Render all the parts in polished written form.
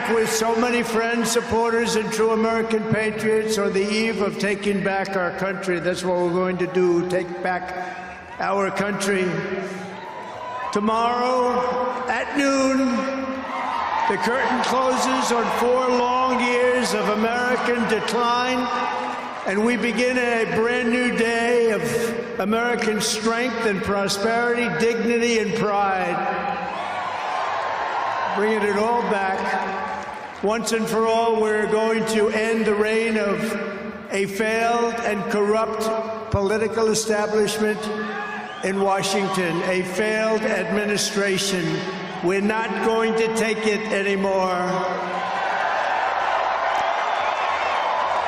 back with so many friends, supporters, and true American patriots on the eve of taking back our country. That's what we're going to do, take back our country. Tomorrow at noon, the curtain closes on 4 long years of American decline, and we begin a brand new day of American strength and prosperity, dignity and pride. Bringing it all back. Once and for all, we're going to end the reign of a failed and corrupt political establishment in Washington, a failed administration. We're not going to take it anymore.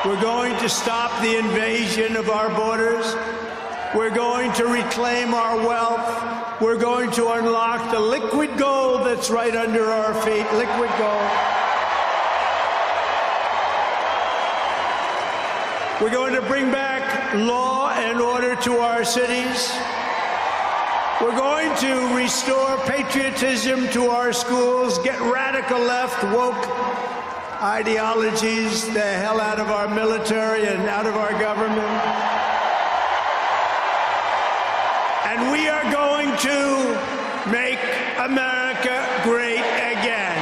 We're going to stop the invasion of our borders. We're going to reclaim our wealth. We're going to unlock the liquid gold that's right under our feet, liquid gold. We're going to bring back law and order to our cities. We're going to restore patriotism to our schools, get radical left, woke ideologies the hell out of our military and out of our government. And we are going to make America great again.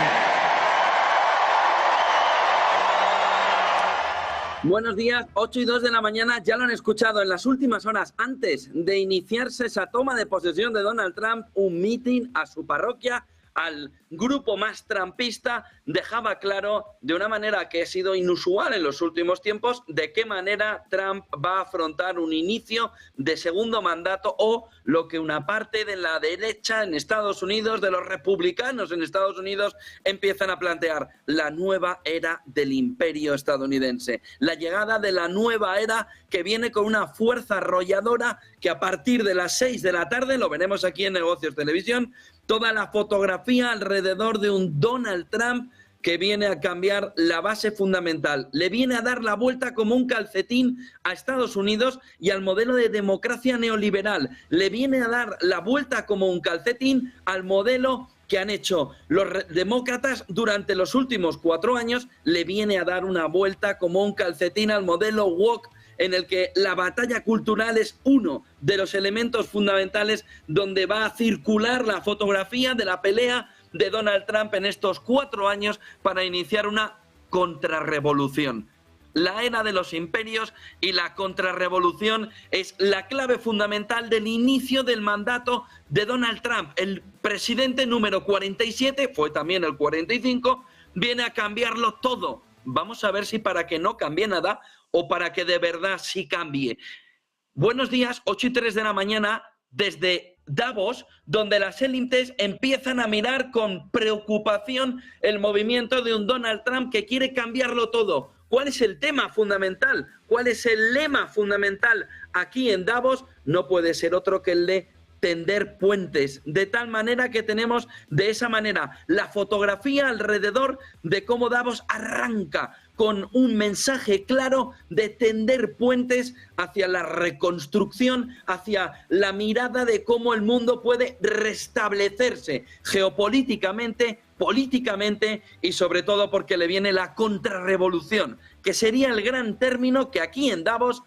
Buenos días, 8:02 de la mañana, ya lo han escuchado en las últimas horas antes de iniciarse esa toma de posesión de Donald Trump, un mitin a su parroquia, al grupo más trumpista, dejaba claro de una manera que ha sido inusual en los últimos tiempos de qué manera Trump va a afrontar un inicio de segundo mandato o lo que una parte de la derecha en Estados Unidos, de los republicanos en Estados Unidos, empiezan a plantear: la nueva era del imperio estadounidense, la llegada de la nueva era que viene con una fuerza arrolladora que a partir de las 6 de la tarde, lo veremos aquí en Negocios Televisión, toda la fotografía alrededor de un Donald Trump que viene a cambiar la base fundamental. Le viene a dar la vuelta como un calcetín a Estados Unidos y al modelo de democracia neoliberal. Le viene a dar la vuelta como un calcetín al modelo que han hecho los demócratas durante los últimos 4 años. Le viene a dar una vuelta como un calcetín al modelo woke, en el que la batalla cultural es uno de los elementos fundamentales donde va a circular la fotografía de la pelea de Donald Trump en estos 4 años para iniciar una contrarrevolución. La era de los imperios y la contrarrevolución es la clave fundamental del inicio del mandato de Donald Trump. El presidente número 47, fue también el 45, viene a cambiarlo todo. Vamos a ver si para que no cambie nada o para que de verdad sí cambie. Buenos días, 8:03 de la mañana, desde Davos, donde las élites empiezan a mirar con preocupación el movimiento de un Donald Trump que quiere cambiarlo todo. ¿Cuál es el tema fundamental? ¿Cuál es el lema fundamental aquí en Davos? No puede ser otro que el de tender puentes, de tal manera que tenemos de esa manera la fotografía alrededor de cómo Davos arranca con un mensaje claro de tender puentes hacia la reconstrucción, hacia la mirada de cómo el mundo puede restablecerse geopolíticamente, políticamente y sobre todo porque le viene la contrarrevolución, que sería el gran término que aquí en Davos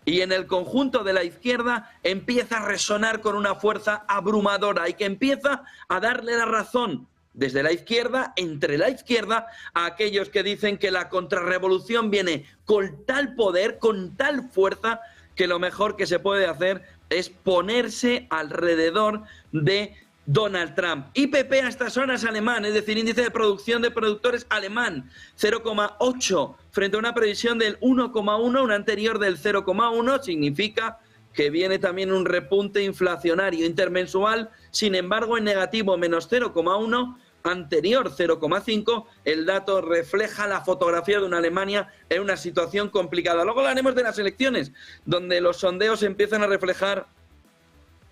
y en el conjunto de la izquierda empieza a resonar con una fuerza abrumadora y que empieza a darle la razón desde la izquierda, entre la izquierda, a aquellos que dicen que la contrarrevolución viene con tal poder, con tal fuerza, que lo mejor que se puede hacer es ponerse alrededor de Donald Trump. IPP a estas horas alemán, es decir, índice de producción de productores alemán, 0,8 frente a una previsión del 1,1, una anterior del 0,1, significa que viene también un repunte inflacionario intermensual, sin embargo en negativo, menos 0,1, anterior 0,5, el dato refleja la fotografía de una Alemania en una situación complicada. Luego hablaremos de las elecciones, donde los sondeos empiezan a reflejar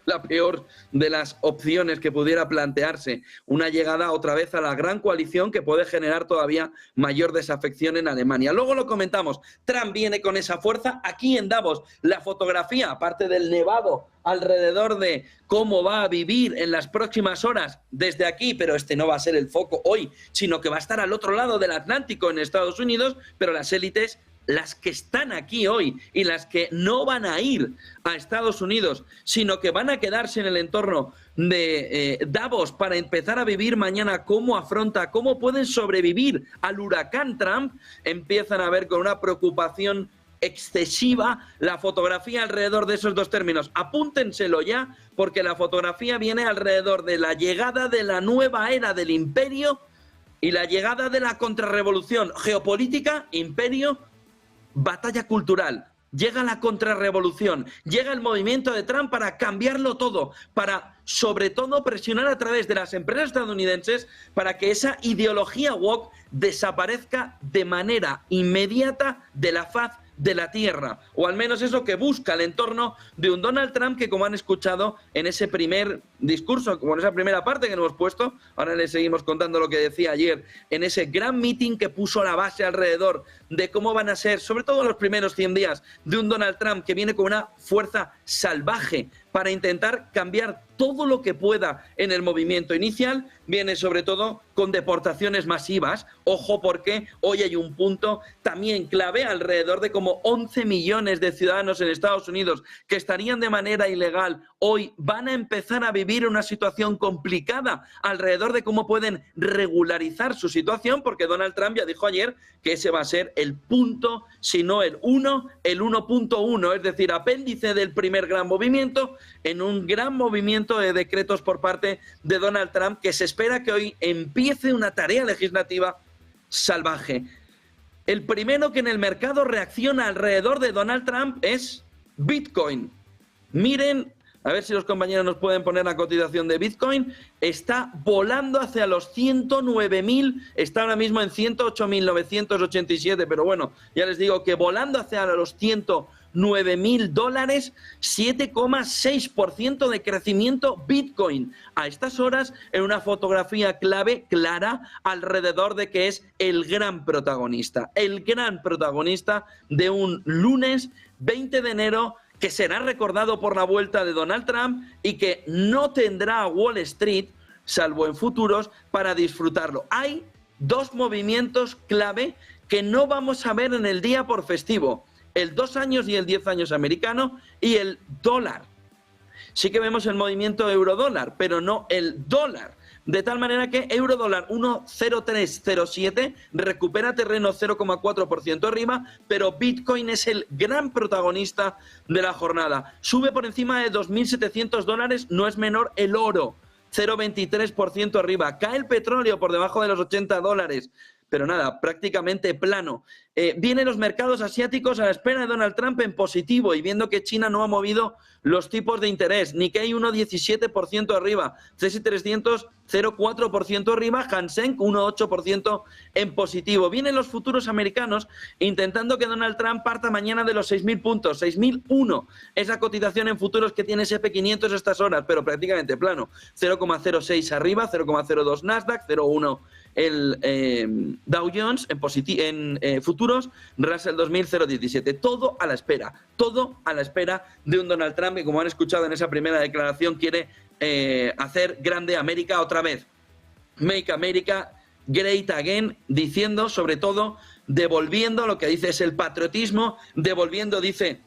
la peor de las opciones que pudiera plantearse, una llegada otra vez a la gran coalición que puede generar todavía mayor desafección en Alemania. Luego lo comentamos, Trump viene con esa fuerza aquí en Davos. La fotografía, aparte del nevado alrededor de cómo va a vivir en las próximas horas desde aquí, pero este no va a ser el foco hoy, sino que va a estar al otro lado del Atlántico en Estados Unidos, pero las élites, las que están aquí hoy y las que no van a ir a Estados Unidos, sino que van a quedarse en el entorno de Davos para empezar a vivir mañana cómo afronta, cómo pueden sobrevivir al huracán Trump, empiezan a ver con una preocupación excesiva la fotografía alrededor de esos dos términos. Apúntenselo ya, porque la fotografía viene alrededor de la llegada de la nueva era del imperio y la llegada de la contrarrevolución geopolítica, imperio, batalla cultural. Llega la contrarrevolución, llega el movimiento de Trump para cambiarlo todo, para sobre todo presionar a través de las empresas estadounidenses para que esa ideología woke desaparezca de manera inmediata de la faz de la tierra, o al menos eso que busca el entorno de un Donald Trump que, como han escuchado en ese primer discurso, como en esa primera parte que hemos puesto, ahora les seguimos contando lo que decía ayer, en ese gran meeting que puso la base alrededor de cómo van a ser, sobre todo los primeros 100 días, de un Donald Trump que viene con una fuerza salvaje para intentar cambiar todo lo que pueda en el movimiento inicial, viene sobre todo con deportaciones masivas. Ojo, porque hoy hay un punto también clave alrededor de como 11 millones de ciudadanos en Estados Unidos que estarían de manera ilegal, hoy van a empezar a vivir una situación complicada alrededor de cómo pueden regularizar su situación, porque Donald Trump ya dijo ayer que ese va a ser el punto, si no el 1.1, es decir, apéndice del primer gran movimiento, en un gran movimiento de decretos por parte de Donald Trump, que se espera que hoy empiece una tarea legislativa salvaje. El primero que en el mercado reacciona alrededor de Donald Trump es Bitcoin. Miren, a ver si los compañeros nos pueden poner la cotización de Bitcoin. Está volando hacia los 109.000, está ahora mismo en 108.987, pero bueno, ya les digo que volando hacia los $109.000, 7,6% de crecimiento Bitcoin. A estas horas, en una fotografía clave, clara, alrededor de que es el gran protagonista de un lunes 20 de enero, que será recordado por la vuelta de Donald Trump y que no tendrá Wall Street, salvo en futuros, para disfrutarlo. Hay dos movimientos clave que no vamos a ver en el día por festivo: el 2 años y el 10 años americano y el dólar. Sí que vemos el movimiento euro-dólar, pero no el dólar. De tal manera que euro-dólar 1,0307 recupera terreno 0,4% arriba, pero Bitcoin es el gran protagonista de la jornada. Sube por encima de $2.700, no es menor el oro, 0,23% arriba. Cae el petróleo por debajo de los $80. Pero nada, prácticamente plano. Vienen los mercados asiáticos a la espera de Donald Trump en positivo y viendo que China no ha movido los tipos de interés. Nikkei 1,17% arriba, CSI 300 0,4% arriba, Hang-Seng 1,8% en positivo. Vienen los futuros americanos intentando que Donald Trump parta mañana de los 6.000 puntos, 6.001. Esa cotización en futuros que tiene SP500 a estas horas, pero prácticamente plano. 0,06 arriba, 0,02 Nasdaq, 0,1 el Dow Jones en futuros, Russell 2000 0,17. Todo a la espera de un Donald Trump que, como han escuchado en esa primera declaración, quiere hacer grande América otra vez. Make America Great Again, diciendo, sobre todo, devolviendo, lo que dice es el patriotismo, devolviendo, dice,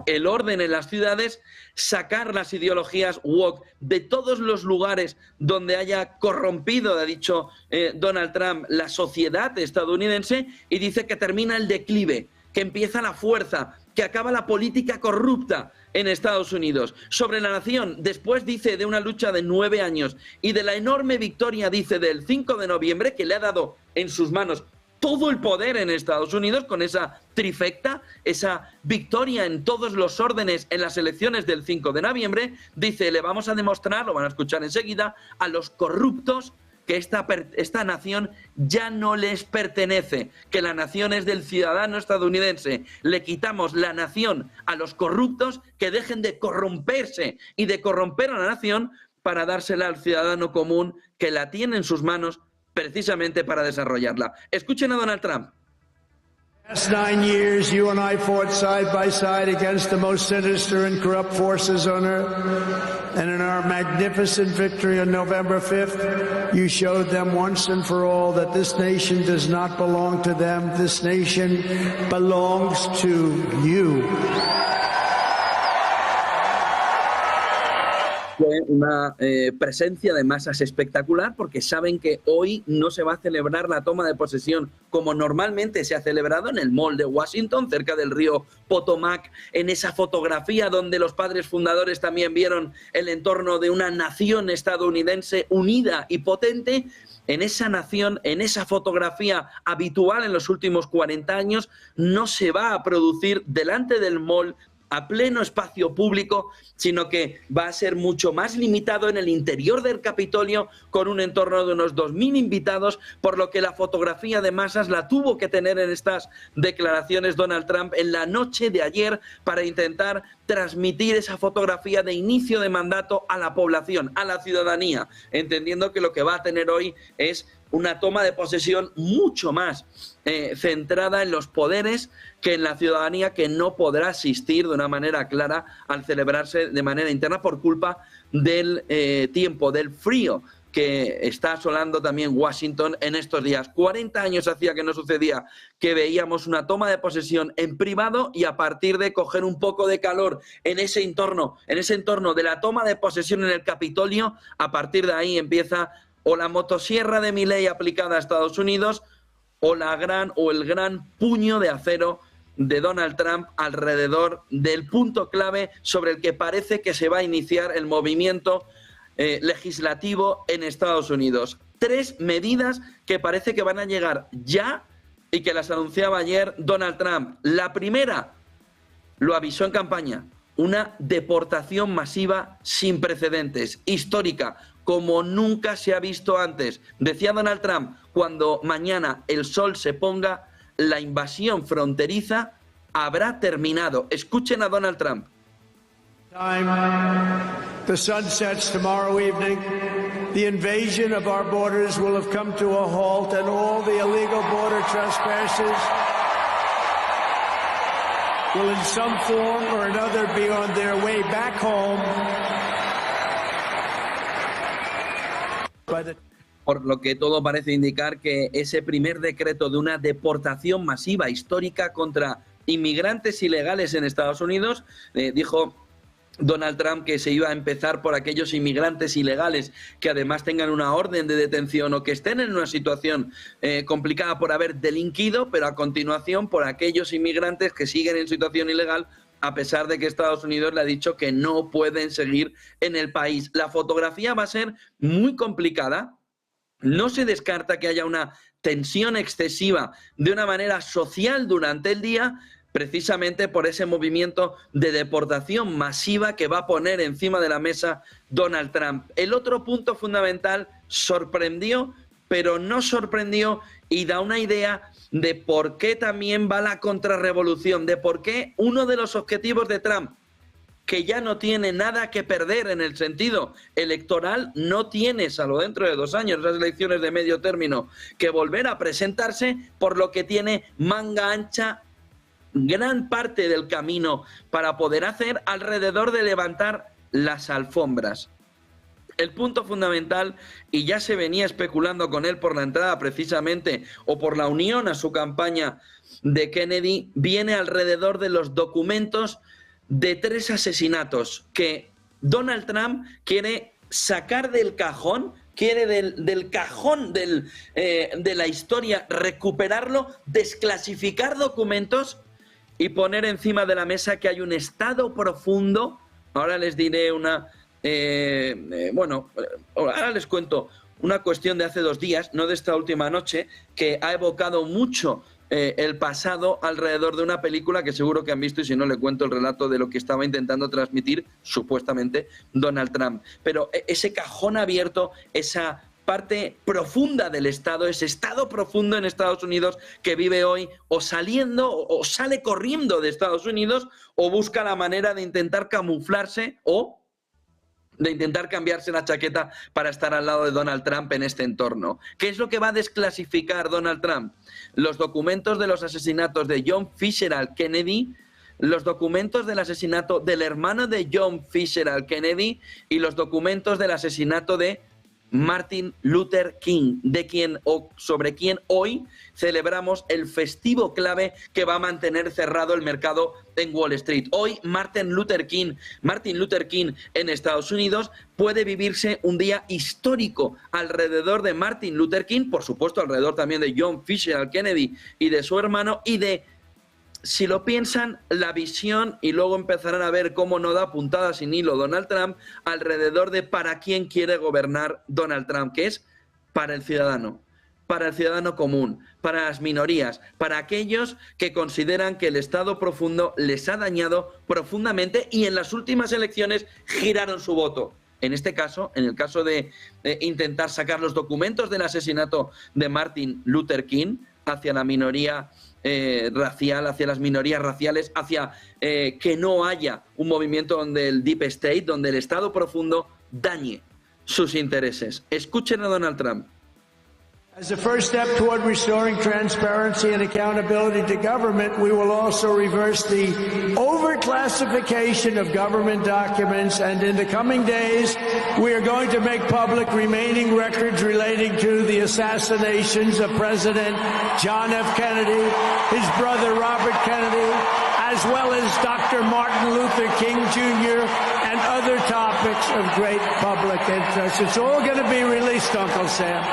el orden en las ciudades, sacar las ideologías woke de todos los lugares donde haya corrompido, ha dicho Donald Trump, la sociedad estadounidense, y dice que termina el declive, que empieza la fuerza, que acaba la política corrupta en Estados Unidos. Sobre la nación, después dice de una lucha de 9 años y de la enorme victoria, dice, del 5 de noviembre, que le ha dado en sus manos todo el poder en Estados Unidos con esa trifecta, esa victoria en todos los órdenes en las elecciones del 5 de noviembre, dice, le vamos a demostrar, lo van a escuchar enseguida, a los corruptos que esta nación ya no les pertenece, que la nación es del ciudadano estadounidense. Le quitamos la nación a los corruptos, que dejen de corromperse y de corromper a la nación para dársela al ciudadano común, que la tiene en sus manos precisamente para desarrollarla. Escuchen a Donald Trump. Last 9 years, you and I fought side by side against the most sinister and corrupt forces on earth. And in our magnificent victory on November 5th, you showed them once and for all that this nation does not belong to them. This nation belongs to you. Fue una presencia de masas espectacular, porque saben que hoy no se va a celebrar la toma de posesión como normalmente se ha celebrado en el Mall de Washington, cerca del río Potomac, en esa fotografía donde los padres fundadores también vieron el entorno de una nación estadounidense unida y potente. En esa nación, en esa fotografía habitual en los últimos 40 años, no se va a producir delante del mall a pleno espacio público, sino que va a ser mucho más limitado en el interior del Capitolio, con un entorno de unos 2.000 invitados, por lo que la fotografía de masas la tuvo que tener en estas declaraciones Donald Trump en la noche de ayer, para intentar transmitir esa fotografía de inicio de mandato a la población, a la ciudadanía, entendiendo que lo que va a tener hoy es una toma de posesión mucho más centrada en los poderes que en la ciudadanía, que no podrá asistir de una manera clara al celebrarse de manera interna por culpa del tiempo, del frío que está asolando también Washington en estos días. 40 años hacía que no sucedía que veíamos una toma de posesión en privado, y a partir de coger un poco de calor en ese entorno de la toma de posesión en el Capitolio, a partir de ahí empieza o la motosierra de Milei aplicada a Estados Unidos, o el gran puño de acero de Donald Trump alrededor del punto clave sobre el que parece que se va a iniciar el movimiento legislativo en Estados Unidos. 3 medidas que parece que van a llegar ya y que las anunciaba ayer Donald Trump. La primera, lo avisó en campaña, una deportación masiva sin precedentes, histórica, como nunca se ha visto antes. Decía Donald Trump: cuando mañana el sol se ponga, la invasión fronteriza habrá terminado. Escuchen a Donald Trump. The sun sets tomorrow evening. The invasion of our borders will have come to a halt, and all the illegal border trespassers will in some form or another be on their way back home. Por lo que todo parece indicar que ese primer decreto de una deportación masiva histórica contra inmigrantes ilegales en Estados Unidos, dijo Donald Trump que se iba a empezar por aquellos inmigrantes ilegales que además tengan una orden de detención o que estén en una situación complicada por haber delinquido, pero a continuación por aquellos inmigrantes que siguen en situación ilegal, a pesar de que Estados Unidos le ha dicho que no pueden seguir en el país. La fotografía va a ser muy complicada. No se descarta que haya una tensión excesiva de una manera social durante el día, precisamente por ese movimiento de deportación masiva que va a poner encima de la mesa Donald Trump. El otro punto fundamental sorprendió, pero no sorprendió, y da una idea de por qué también va la contrarrevolución, de por qué uno de los objetivos de Trump, que ya no tiene nada que perder en el sentido electoral, no tiene, salvo dentro de 2 años, las elecciones de medio término, que volver a presentarse, por lo que tiene manga ancha gran parte del camino para poder hacer alrededor de levantar las alfombras. El punto fundamental, y ya se venía especulando con él por la entrada precisamente, o por la unión a su campaña de Kennedy, viene alrededor de los documentos de 3 asesinatos que Donald Trump quiere sacar del cajón, quiere del cajón de la historia, recuperarlo, desclasificar documentos y poner encima de la mesa que hay un estado profundo. Ahora les diré ahora les cuento una cuestión de hace 2 días, no de esta última noche, que ha evocado mucho el pasado alrededor de una película que seguro que han visto, y si no le cuento el relato de lo que estaba intentando transmitir supuestamente Donald Trump. Pero ese cajón abierto, esa parte profunda del Estado, ese Estado profundo en Estados Unidos que vive hoy o saliendo o sale corriendo de Estados Unidos o busca la manera de intentar camuflarse o de intentar cambiarse la chaqueta para estar al lado de Donald Trump en este entorno. ¿Qué es lo que va a desclasificar Donald Trump? Los documentos de los asesinatos de John Fitzgerald Kennedy, los documentos del asesinato del hermano de John Fitzgerald Kennedy y los documentos del asesinato de Martin Luther King, sobre quien hoy celebramos el festivo clave que va a mantener cerrado el mercado en Wall Street. Hoy Martin Luther King en Estados Unidos puede vivirse un día histórico alrededor de Martin Luther King, por supuesto alrededor también de John Fitzgerald Kennedy y de su hermano y de, si lo piensan, la visión, y luego empezarán a ver cómo no da puntada sin hilo Donald Trump, alrededor de para quién quiere gobernar Donald Trump, que es para el ciudadano común, para las minorías, para aquellos que consideran que el Estado profundo les ha dañado profundamente y en las últimas elecciones giraron su voto. En este caso, en el caso de intentar sacar los documentos del asesinato de Martin Luther King hacia la minoría racial, hacia las minorías raciales, hacia que no haya un movimiento donde el Deep State, donde el Estado profundo dañe sus intereses. Escuchen a Donald Trump. As a first step toward restoring transparency and accountability to government, we will also reverse the overclassification of government documents, and in the coming days, we are going to make public remaining records relating to the assassinations of President John F. Kennedy, his brother Robert Kennedy, as well as Dr. Martin Luther King Jr., and other topics of great public interest. It's all going to be released, Uncle Sam.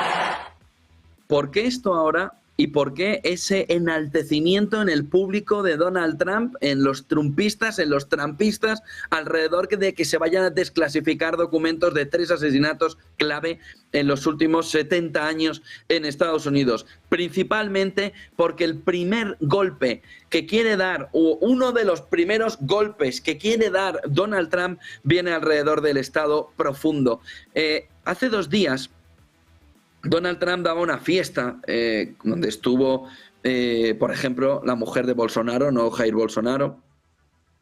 ¿Por qué esto ahora y por qué ese enaltecimiento en el público de Donald Trump, en los trumpistas, en los trampistas, alrededor de que se vayan a desclasificar documentos de 3 asesinatos clave en los últimos 70 años en Estados Unidos? Principalmente porque el primer golpe que quiere dar, o uno de los primeros golpes que quiere dar Donald Trump, viene alrededor del Estado profundo. Hace 2 días, Donald Trump daba una fiesta donde estuvo, por ejemplo, la mujer de Bolsonaro, no Jair Bolsonaro,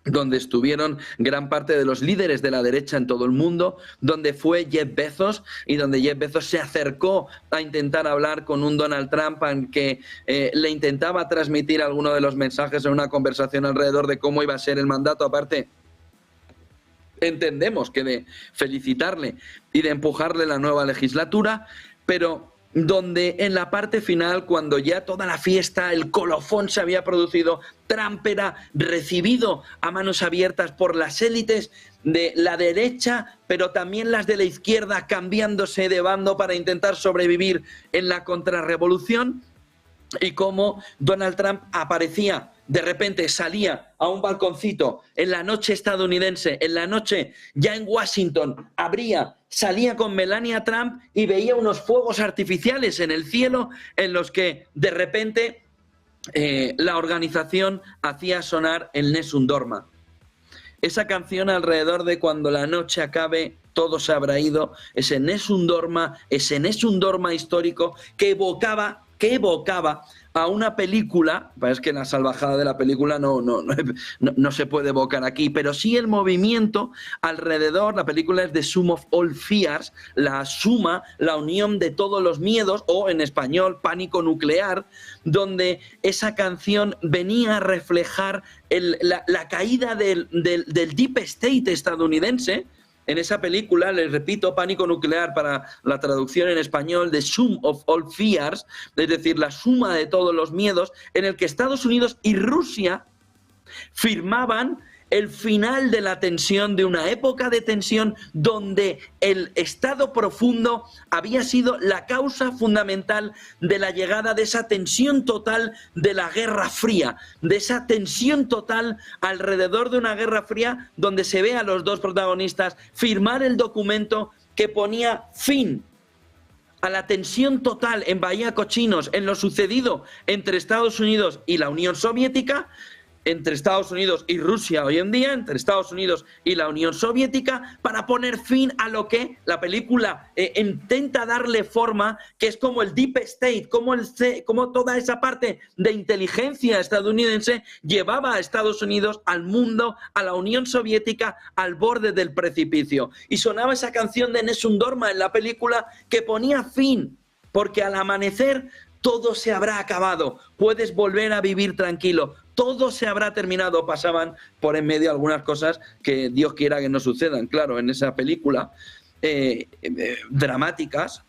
donde estuvieron gran parte de los líderes de la derecha en todo el mundo, donde fue Jeff Bezos y donde Jeff Bezos se acercó a intentar hablar con un Donald Trump en que le intentaba transmitir alguno de los mensajes en una conversación alrededor de cómo iba a ser el mandato. Aparte, entendemos que de felicitarle y de empujarle la nueva legislatura, pero donde en la parte final, cuando ya toda la fiesta, el colofón se había producido, Trump era recibido a manos abiertas por las élites de la derecha, pero también las de la izquierda, cambiándose de bando para intentar sobrevivir en la contrarrevolución, y cómo Donald Trump aparecía, de repente salía a un balconcito en la noche estadounidense, en la noche ya en Washington, salía con Melania Trump y veía unos fuegos artificiales en el cielo en los que de repente la organización hacía sonar el Nessun Dorma. Esa canción alrededor de cuando la noche acabe, todo se habrá ido, ese Nessun Dorma histórico que evocaba a una película. Es que la salvajada de la película no se puede evocar aquí, pero sí el movimiento alrededor. La película es The Sum of All Fears, la suma, la unión de todos los miedos, o en español, Pánico Nuclear, donde esa canción venía a reflejar la caída del Deep State estadounidense. En esa película, les repito, Pánico Nuclear para la traducción en español, The Sum of All Fears, es decir, la suma de todos los miedos, en el que Estados Unidos y Rusia firmaban el final de la tensión, de una época de tensión donde el Estado profundo había sido la causa fundamental de la llegada de esa tensión total de la Guerra Fría, de esa tensión total alrededor de una Guerra Fría donde se ve a los dos protagonistas firmar el documento que ponía fin a la tensión total en Bahía Cochinos, en lo sucedido entre Estados Unidos y la Unión Soviética, entre Estados Unidos y Rusia hoy en día, entre Estados Unidos y la Unión Soviética, para poner fin a lo que la película intenta darle forma, que es como el Deep State, como toda esa parte de inteligencia estadounidense llevaba a Estados Unidos, al mundo, a la Unión Soviética, al borde del precipicio. Y sonaba esa canción de Nessun Dorma en la película que ponía fin, porque al amanecer todo se habrá acabado, puedes volver a vivir tranquilo, todo se habrá terminado. Pasaban por en medio algunas cosas que Dios quiera que no sucedan, claro, en esa película, dramáticas,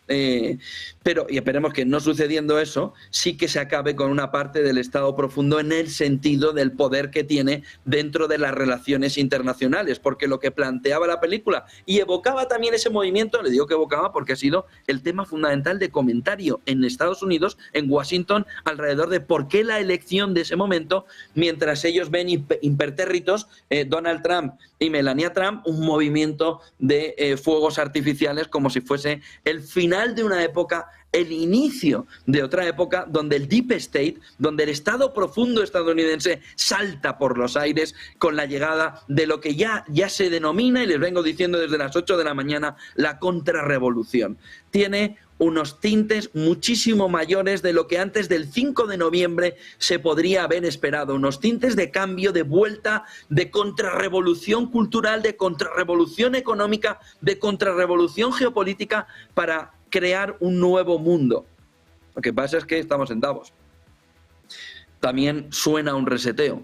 pero, y esperemos que no sucediendo eso, sí que se acabe con una parte del Estado profundo en el sentido del poder que tiene dentro de las relaciones internacionales, porque lo que planteaba la película y evocaba también ese movimiento, le digo que evocaba porque ha sido el tema fundamental de comentario en Estados Unidos, en Washington, alrededor de por qué la elección de ese momento, mientras ellos ven impertérritos, Donald Trump y Melania Trump, un movimiento de fuegos artificiales como si fuese el final de una época, el inicio de otra época, donde el Deep State, donde el Estado profundo estadounidense salta por los aires con la llegada de lo que ya se denomina, y les vengo diciendo desde las 8 de la mañana, la contrarrevolución. Tiene unos tintes muchísimo mayores de lo que antes del 5 de noviembre se podría haber esperado, unos tintes de cambio, de vuelta, de contrarrevolución cultural, de contrarrevolución económica, de contrarrevolución geopolítica para crear un nuevo mundo. Lo que pasa es que estamos en Davos. También suena a un reseteo,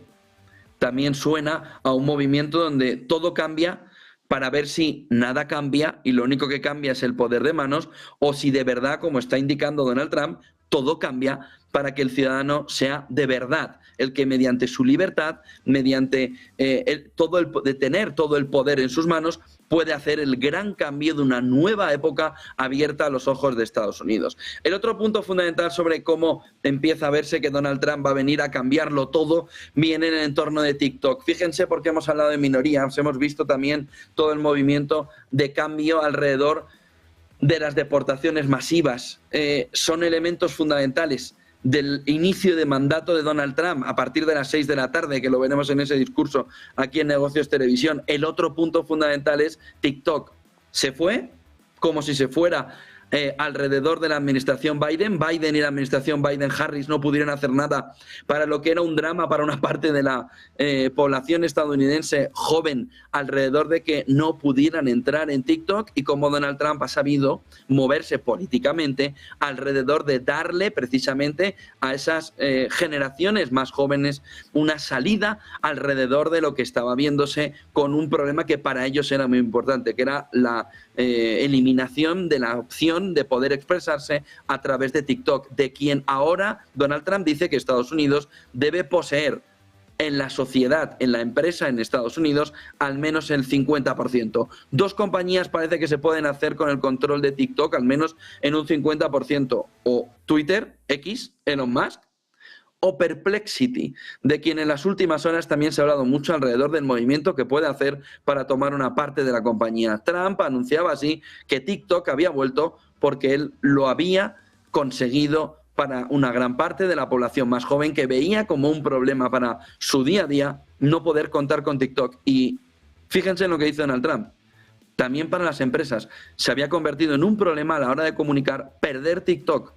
también suena a un movimiento donde todo cambia para ver si nada cambia y lo único que cambia es el poder de manos, o si de verdad, como está indicando Donald Trump, todo cambia para que el ciudadano sea de verdad el que mediante su libertad, mediante de tener todo el poder en sus manos, puede hacer el gran cambio de una nueva época abierta a los ojos de Estados Unidos. El otro punto fundamental sobre cómo empieza a verse que Donald Trump va a venir a cambiarlo todo viene en el entorno de TikTok. Fíjense porque hemos hablado de minorías, hemos visto también todo el movimiento de cambio alrededor de las deportaciones masivas. Son elementos fundamentales del inicio de mandato de Donald Trump a partir de las 6 de la tarde, que lo veremos en ese discurso aquí en Negocios Televisión. El otro punto fundamental es TikTok. Se fue como si se fuera alrededor de la administración Biden. Biden y la administración Biden-Harris no pudieron hacer nada para lo que era un drama para una parte de la población estadounidense joven alrededor de que no pudieran entrar en TikTok, y como Donald Trump ha sabido moverse políticamente alrededor de darle precisamente a esas generaciones más jóvenes una salida alrededor de lo que estaba viéndose con un problema que para ellos era muy importante, que era la eliminación de la opción de poder expresarse a través de TikTok, de quien ahora Donald Trump dice que Estados Unidos debe poseer en la sociedad, en la empresa en Estados Unidos, al menos el 50%. Dos compañías parece que se pueden hacer con el control de TikTok, al menos en un 50%, o Twitter, X, Elon Musk, o Perplexity, de quien en las últimas horas también se ha hablado mucho alrededor del movimiento que puede hacer para tomar una parte de la compañía. Trump anunciaba así que TikTok había vuelto porque él lo había conseguido para una gran parte de la población más joven que veía como un problema para su día a día no poder contar con TikTok. Y fíjense en lo que dice Donald Trump. También para las empresas se había convertido en un problema a la hora de comunicar perder TikTok,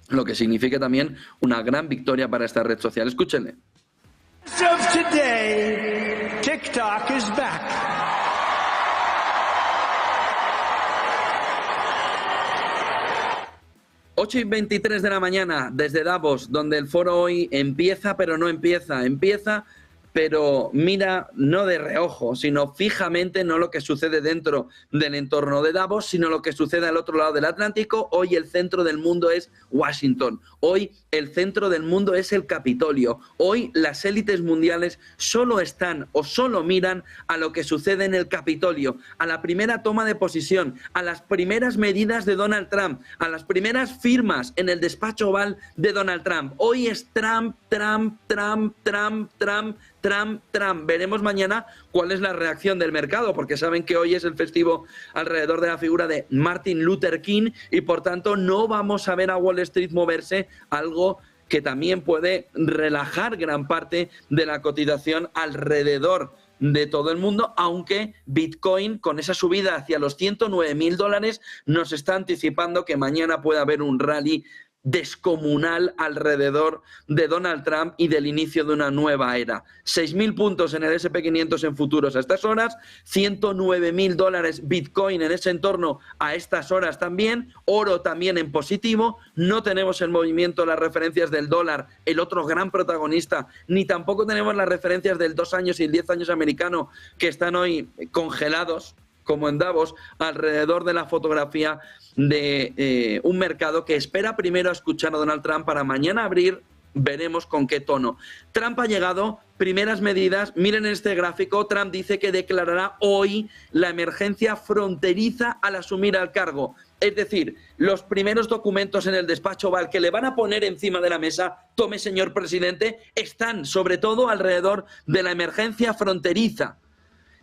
lo que significa también una gran victoria para esta red social. Escúchenle. As of today, TikTok is back. 8:23 de la mañana desde Davos, donde el foro hoy empieza, pero no empieza. Empieza, pero mira no de reojo, sino fijamente, no lo que sucede dentro del entorno de Davos, sino lo que sucede al otro lado del Atlántico. Hoy el centro del mundo es Washington. Hoy el centro del mundo es el Capitolio. Hoy las élites mundiales solo están o solo miran a lo que sucede en el Capitolio, a la primera toma de posesión, a las primeras medidas de Donald Trump, a las primeras firmas en el despacho oval de Donald Trump. Hoy es Trump, Trump, Trump, Trump, Trump, Trump, Trump. Veremos mañana cuál es la reacción del mercado, porque saben que hoy es el festivo alrededor de la figura de Martin Luther King y por tanto no vamos a ver a Wall Street moverse, algo que también puede relajar gran parte de la cotización alrededor de todo el mundo, aunque Bitcoin, con esa subida hacia los $109.000, nos está anticipando que mañana puede haber un rally descomunal alrededor de Donald Trump y del inicio de una nueva era. 6.000 puntos en el S&P 500 en futuros a estas horas, $109.000 Bitcoin en ese entorno a estas horas también, oro también en positivo, no tenemos el movimiento, las referencias del dólar, el otro gran protagonista, ni tampoco tenemos las referencias del 2 años y el 10 años americano, que están hoy congelados, como en Davos, alrededor de la fotografía de un mercado que espera primero a escuchar a Donald Trump para mañana abrir, veremos con qué tono. Trump ha llegado, primeras medidas, miren este gráfico, Trump dice que declarará hoy la emergencia fronteriza al asumir el cargo. Es decir, los primeros documentos en el despacho Oval que le van a poner encima de la mesa, tome señor presidente, están sobre todo alrededor de la emergencia fronteriza.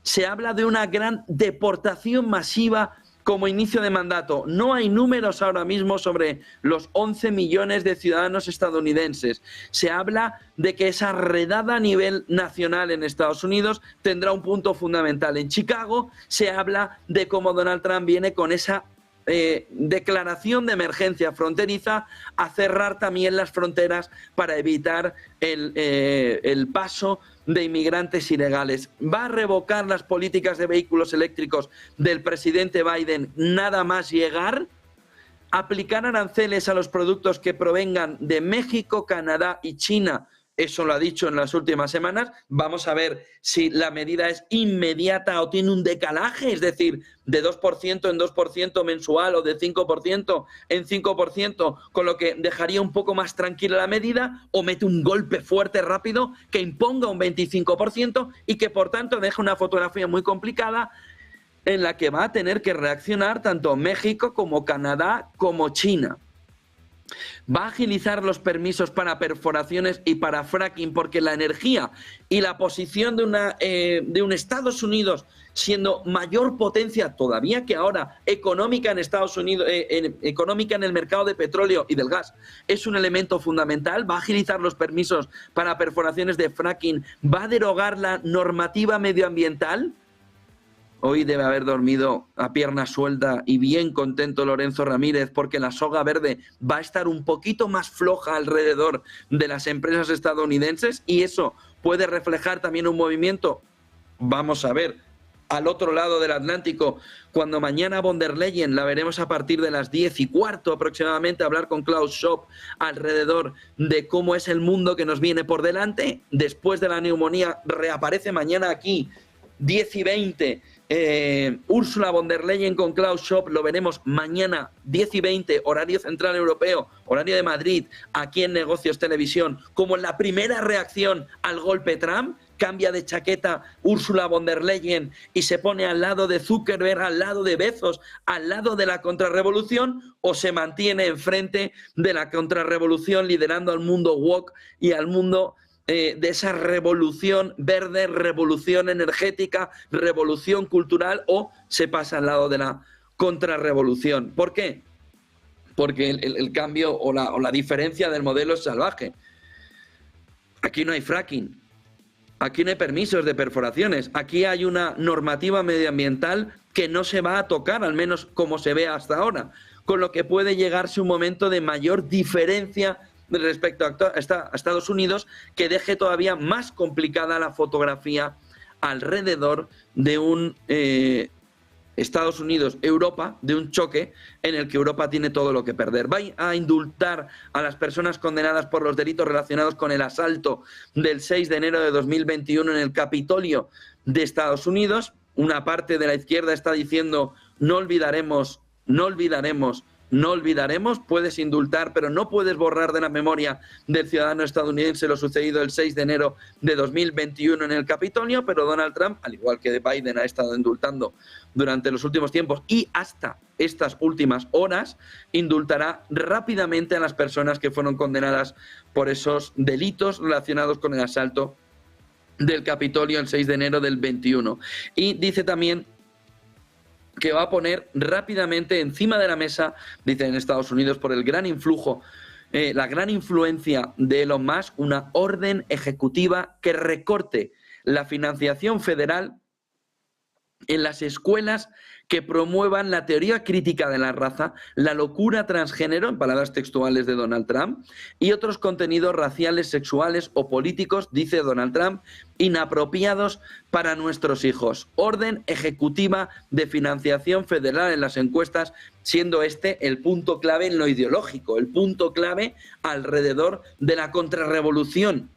Se habla de una gran deportación masiva como inicio de mandato. No hay números ahora mismo sobre los 11 millones de ciudadanos estadounidenses. Se habla de que esa redada a nivel nacional en Estados Unidos tendrá un punto fundamental. En Chicago se habla de cómo Donald Trump viene con esa declaración de emergencia fronteriza a cerrar también las fronteras para evitar el paso de inmigrantes ilegales. Va a revocar las políticas de vehículos eléctricos del presidente Biden nada más llegar, aplicar aranceles a los productos que provengan de México, Canadá y China. Eso lo ha dicho en las últimas semanas. Vamos a ver si la medida es inmediata o tiene un decalaje, es decir, de 2% en 2% mensual o de 5% en 5%, con lo que dejaría un poco más tranquila la medida, o mete un golpe fuerte, rápido, que imponga un 25% y que, por tanto, deje una fotografía muy complicada en la que va a tener que reaccionar tanto México como Canadá como China. Va a agilizar los permisos para perforaciones y para fracking, porque la energía y la posición de un Estados Unidos siendo mayor potencia todavía que ahora económica en Estados Unidos, económica en el mercado de petróleo y del gas, es un elemento fundamental. Va a agilizar los permisos para perforaciones de fracking, va a derogar la normativa medioambiental. Hoy debe haber dormido a pierna suelta y bien contento Lorenzo Ramírez, porque la soga verde va a estar un poquito más floja alrededor de las empresas estadounidenses, y eso puede reflejar también un movimiento, vamos a ver, al otro lado del Atlántico, cuando mañana von der Leyen la veremos a partir de las 10:15 aproximadamente, hablar con Klaus Schwab alrededor de cómo es el mundo que nos viene por delante. Después de la neumonía reaparece mañana aquí, 10:20, Ursula von der Leyen con Klaus Schwab, lo veremos mañana 10:20, horario central europeo, horario de Madrid, aquí en Negocios Televisión, como la primera reacción al golpe Trump. Cambia de chaqueta Ursula von der Leyen y se pone al lado de Zuckerberg, al lado de Bezos, al lado de la contrarrevolución, o se mantiene enfrente de la contrarrevolución liderando al mundo woke y al mundo de esa revolución verde, revolución energética, revolución cultural, o se pasa al lado de la contrarrevolución. ¿Por qué? Porque el cambio o la diferencia del modelo es salvaje. Aquí no hay fracking, aquí no hay permisos de perforaciones, aquí hay una normativa medioambiental que no se va a tocar, al menos como se ve hasta ahora, con lo que puede llegarse un momento de mayor diferencia respecto a Estados Unidos, que deje todavía más complicada la fotografía alrededor de un Estados Unidos-Europa, de un choque en el que Europa tiene todo lo que perder. Va a indultar a las personas condenadas por los delitos relacionados con el asalto del 6 de enero de 2021 en el Capitolio de Estados Unidos. Una parte de la izquierda está diciendo no olvidaremos, no olvidaremos, no olvidaremos. Puedes indultar, pero no puedes borrar de la memoria del ciudadano estadounidense lo sucedido el 6 de enero de 2021 en el Capitolio, pero Donald Trump, al igual que Biden, ha estado indultando durante los últimos tiempos y hasta estas últimas horas, indultará rápidamente a las personas que fueron condenadas por esos delitos relacionados con el asalto del Capitolio el 6 de enero del 21. Y dice también que va a poner rápidamente encima de la mesa, dice en Estados Unidos, por el gran influjo la gran influencia de Elon Musk, una orden ejecutiva que recorte la financiación federal en las escuelas que promuevan la teoría crítica de la raza, la locura transgénero, en palabras textuales de Donald Trump, y otros contenidos raciales, sexuales o políticos, dice Donald Trump, inapropiados para nuestros hijos. Orden ejecutiva de financiación federal en las encuestas, siendo este el punto clave en lo ideológico, el punto clave alrededor de la contrarrevolución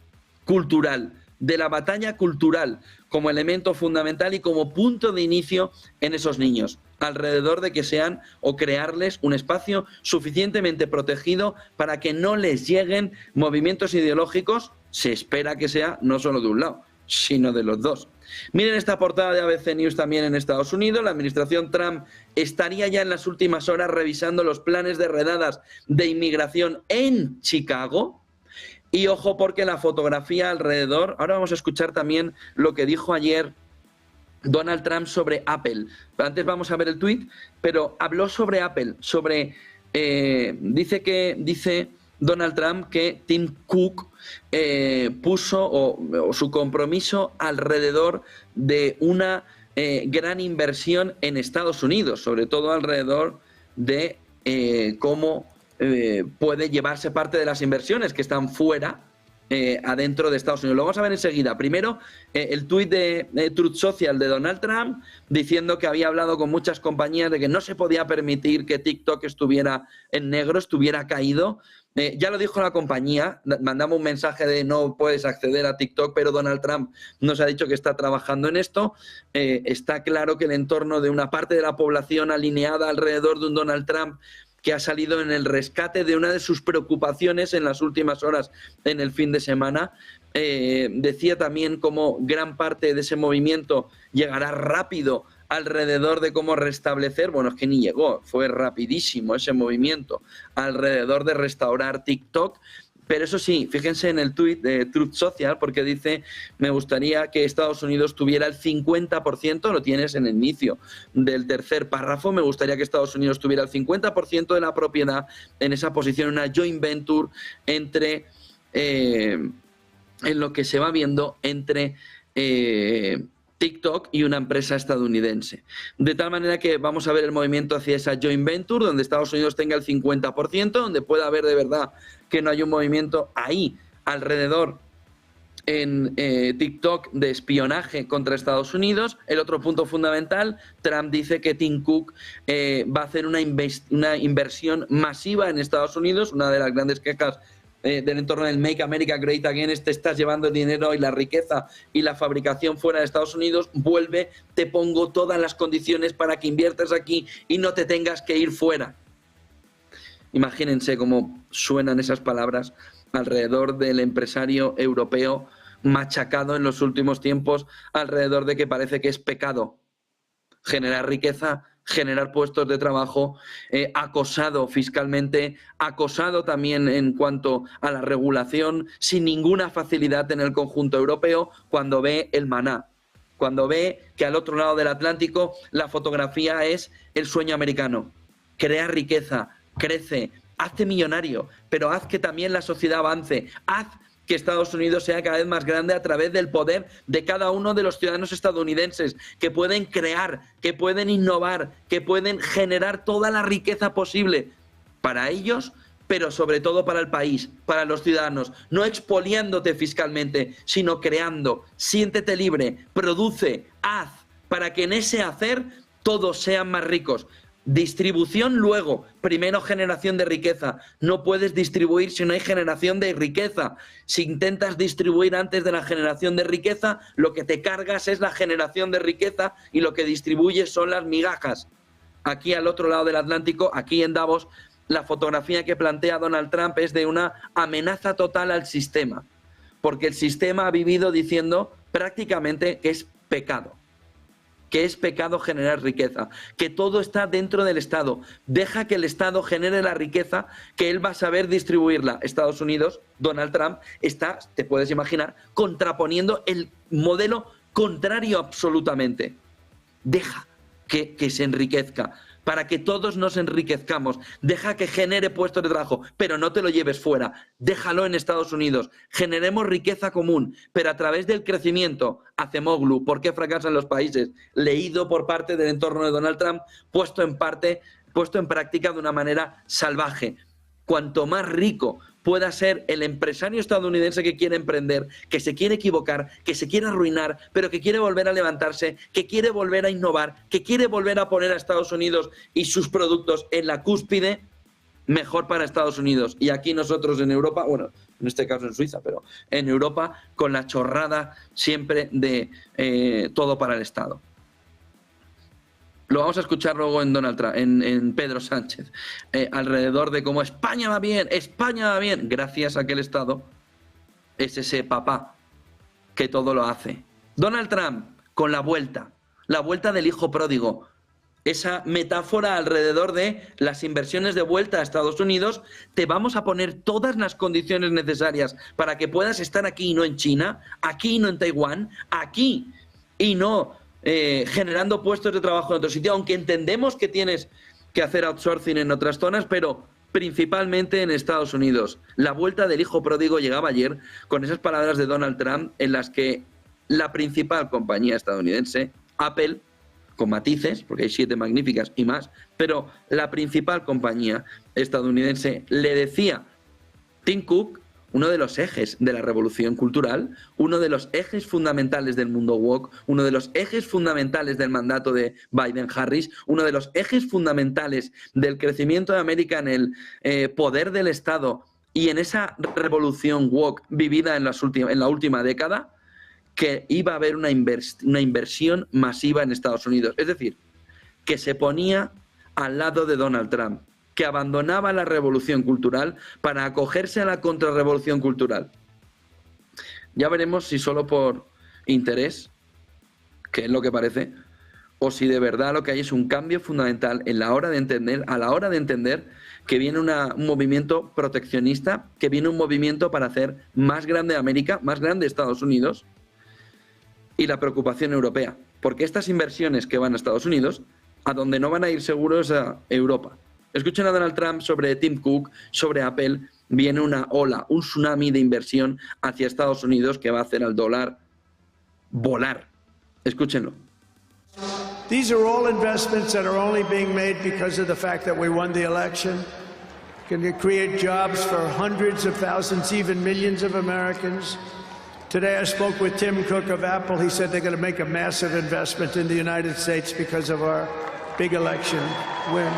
cultural, de la batalla cultural como elemento fundamental y como punto de inicio en esos niños, alrededor de que sean o crearles un espacio suficientemente protegido para que no les lleguen movimientos ideológicos, se espera que sea no solo de un lado, sino de los dos. Miren esta portada de ABC News también en Estados Unidos. La administración Trump estaría ya en las últimas horas revisando los planes de redadas de inmigración en Chicago. Y ojo, porque la fotografía alrededor... Ahora vamos a escuchar también lo que dijo ayer Donald Trump sobre Apple. Antes vamos a ver el tuit, pero habló sobre Apple, sobre... dice Donald Trump que Tim Cook puso o su compromiso alrededor de una gran inversión en Estados Unidos, sobre todo alrededor de cómo... puede llevarse parte de las inversiones que están fuera, adentro de Estados Unidos. Lo vamos a ver enseguida. Primero, el tuit de Truth Social de Donald Trump diciendo que había hablado con muchas compañías de que no se podía permitir que TikTok estuviera en negro, estuviera caído. Ya lo dijo la compañía, mandamos un mensaje de no puedes acceder a TikTok, pero Donald Trump nos ha dicho que está trabajando en esto. Está claro que el entorno de una parte de la población alineada alrededor de un Donald Trump que ha salido en el rescate de una de sus preocupaciones en las últimas horas en el fin de semana. Decía también cómo gran parte de ese movimiento llegará rápido alrededor de cómo restablecer, bueno, es que ni llegó, fue rapidísimo ese movimiento alrededor de restaurar TikTok. Pero eso sí, fíjense en el tuit de Truth Social, porque dice, me gustaría que Estados Unidos tuviera el 50%, lo tienes en el inicio del tercer párrafo, me gustaría que Estados Unidos tuviera el 50% de la propiedad en esa posición, una joint venture entre, en lo que se va viendo entre TikTok y una empresa estadounidense. De tal manera que vamos a ver el movimiento hacia esa joint venture, donde Estados Unidos tenga el 50%, donde pueda haber de verdad que no hay un movimiento ahí alrededor en TikTok de espionaje contra Estados Unidos. El otro punto fundamental, Trump dice que Tim Cook va a hacer una inversión masiva en Estados Unidos. Una de las grandes quejas del entorno del Make America Great Again te estás llevando el dinero y la riqueza y la fabricación fuera de Estados Unidos, vuelve, te pongo todas las condiciones para que inviertas aquí y no te tengas que ir fuera. Imagínense cómo suenan esas palabras alrededor del empresario europeo machacado en los últimos tiempos, alrededor de que parece que es pecado generar riqueza, generar puestos de trabajo, acosado fiscalmente, acosado también en cuanto a la regulación, sin ninguna facilidad en el conjunto europeo, cuando ve el maná, cuando ve que al otro lado del Atlántico la fotografía es el sueño americano. Crea riqueza, crece, hazte millonario, pero haz que también la sociedad avance, haz que Estados Unidos sea cada vez más grande a través del poder de cada uno de los ciudadanos estadounidenses, que pueden crear, que pueden innovar, que pueden generar toda la riqueza posible para ellos, pero sobre todo para el país, para los ciudadanos, no expoliándote fiscalmente, sino creando. Siéntete libre, produce, haz, para que en ese hacer todos sean más ricos. Distribución luego, primero generación de riqueza. No puedes distribuir si no hay generación de riqueza. Si intentas distribuir antes de la generación de riqueza, lo que te cargas es la generación de riqueza y lo que distribuyes son las migajas. Aquí al otro lado del Atlántico, aquí en Davos, la fotografía que plantea Donald Trump es de una amenaza total al sistema, porque el sistema ha vivido diciendo prácticamente que es pecado. Que es pecado generar riqueza, que todo está dentro del Estado. Deja que el Estado genere la riqueza, que él va a saber distribuirla. Estados Unidos, Donald Trump, está, te puedes imaginar, contraponiendo el modelo contrario absolutamente. Deja que se enriquezca. para que todos nos enriquezcamos. Deja que genere puestos de trabajo, pero no te lo lleves fuera. Déjalo en Estados Unidos. Generemos riqueza común, pero a través del crecimiento. Acemoglu, ¿por qué fracasan los países? Leído por parte del entorno de Donald Trump, puesto en práctica de una manera salvaje. Cuanto más rico pueda ser el empresario estadounidense que quiere emprender, que se quiere equivocar, que se quiere arruinar, pero que quiere volver a levantarse, que quiere volver a innovar, que quiere volver a poner a Estados Unidos y sus productos en la cúspide, mejor para Estados Unidos. Y aquí nosotros en Europa, bueno, en este caso en Suiza, pero en Europa con la chorrada siempre de todo para el Estado. Lo vamos a escuchar luego en Donald Trump, en Pedro Sánchez, alrededor de cómo España va bien, gracias a que el Estado es ese papá que todo lo hace. Donald Trump, con la vuelta del hijo pródigo, esa metáfora alrededor de las inversiones de vuelta a Estados Unidos, te vamos a poner todas las condiciones necesarias para que puedas estar aquí y no en China, aquí y no en Taiwán, aquí y no generando puestos de trabajo en otro sitio, aunque entendemos que tienes que hacer outsourcing en otras zonas, pero principalmente en Estados Unidos. La vuelta del hijo pródigo llegaba ayer con esas palabras de Donald Trump en las que la principal compañía estadounidense, Apple, con matices, porque hay 7 magníficas y más, pero la principal compañía estadounidense le decía Tim Cook, uno de los ejes de la revolución cultural, uno de los ejes fundamentales del mundo woke, uno de los ejes fundamentales del mandato de Biden-Harris, uno de los ejes fundamentales del crecimiento de América en el poder del Estado y en esa revolución woke vivida en la última década, que iba a haber una inversión masiva en Estados Unidos. Es decir, que se ponía al lado de Donald Trump, que abandonaba la revolución cultural para acogerse a la contrarrevolución cultural. Ya veremos si solo por interés, que es lo que parece, o si de verdad lo que hay es un cambio fundamental a la hora de entender que viene un movimiento proteccionista, que viene un movimiento para hacer más grande América, más grande Estados Unidos, y la preocupación europea. Porque estas inversiones que van a Estados Unidos, a donde no van a ir seguros a Europa. Escuchen a Donald Trump sobre Tim Cook, sobre Apple. Viene una ola, un tsunami de inversión hacia Estados Unidos que va a hacer al dólar volar. Escúchenlo. These are all investments that are only being made because of the fact that we won the election. Can create jobs for hundreds of thousands, even millions of Americans. Today I spoke with Tim Cook of Apple. He said they're going to make a massive investment in the United States because of our big election win.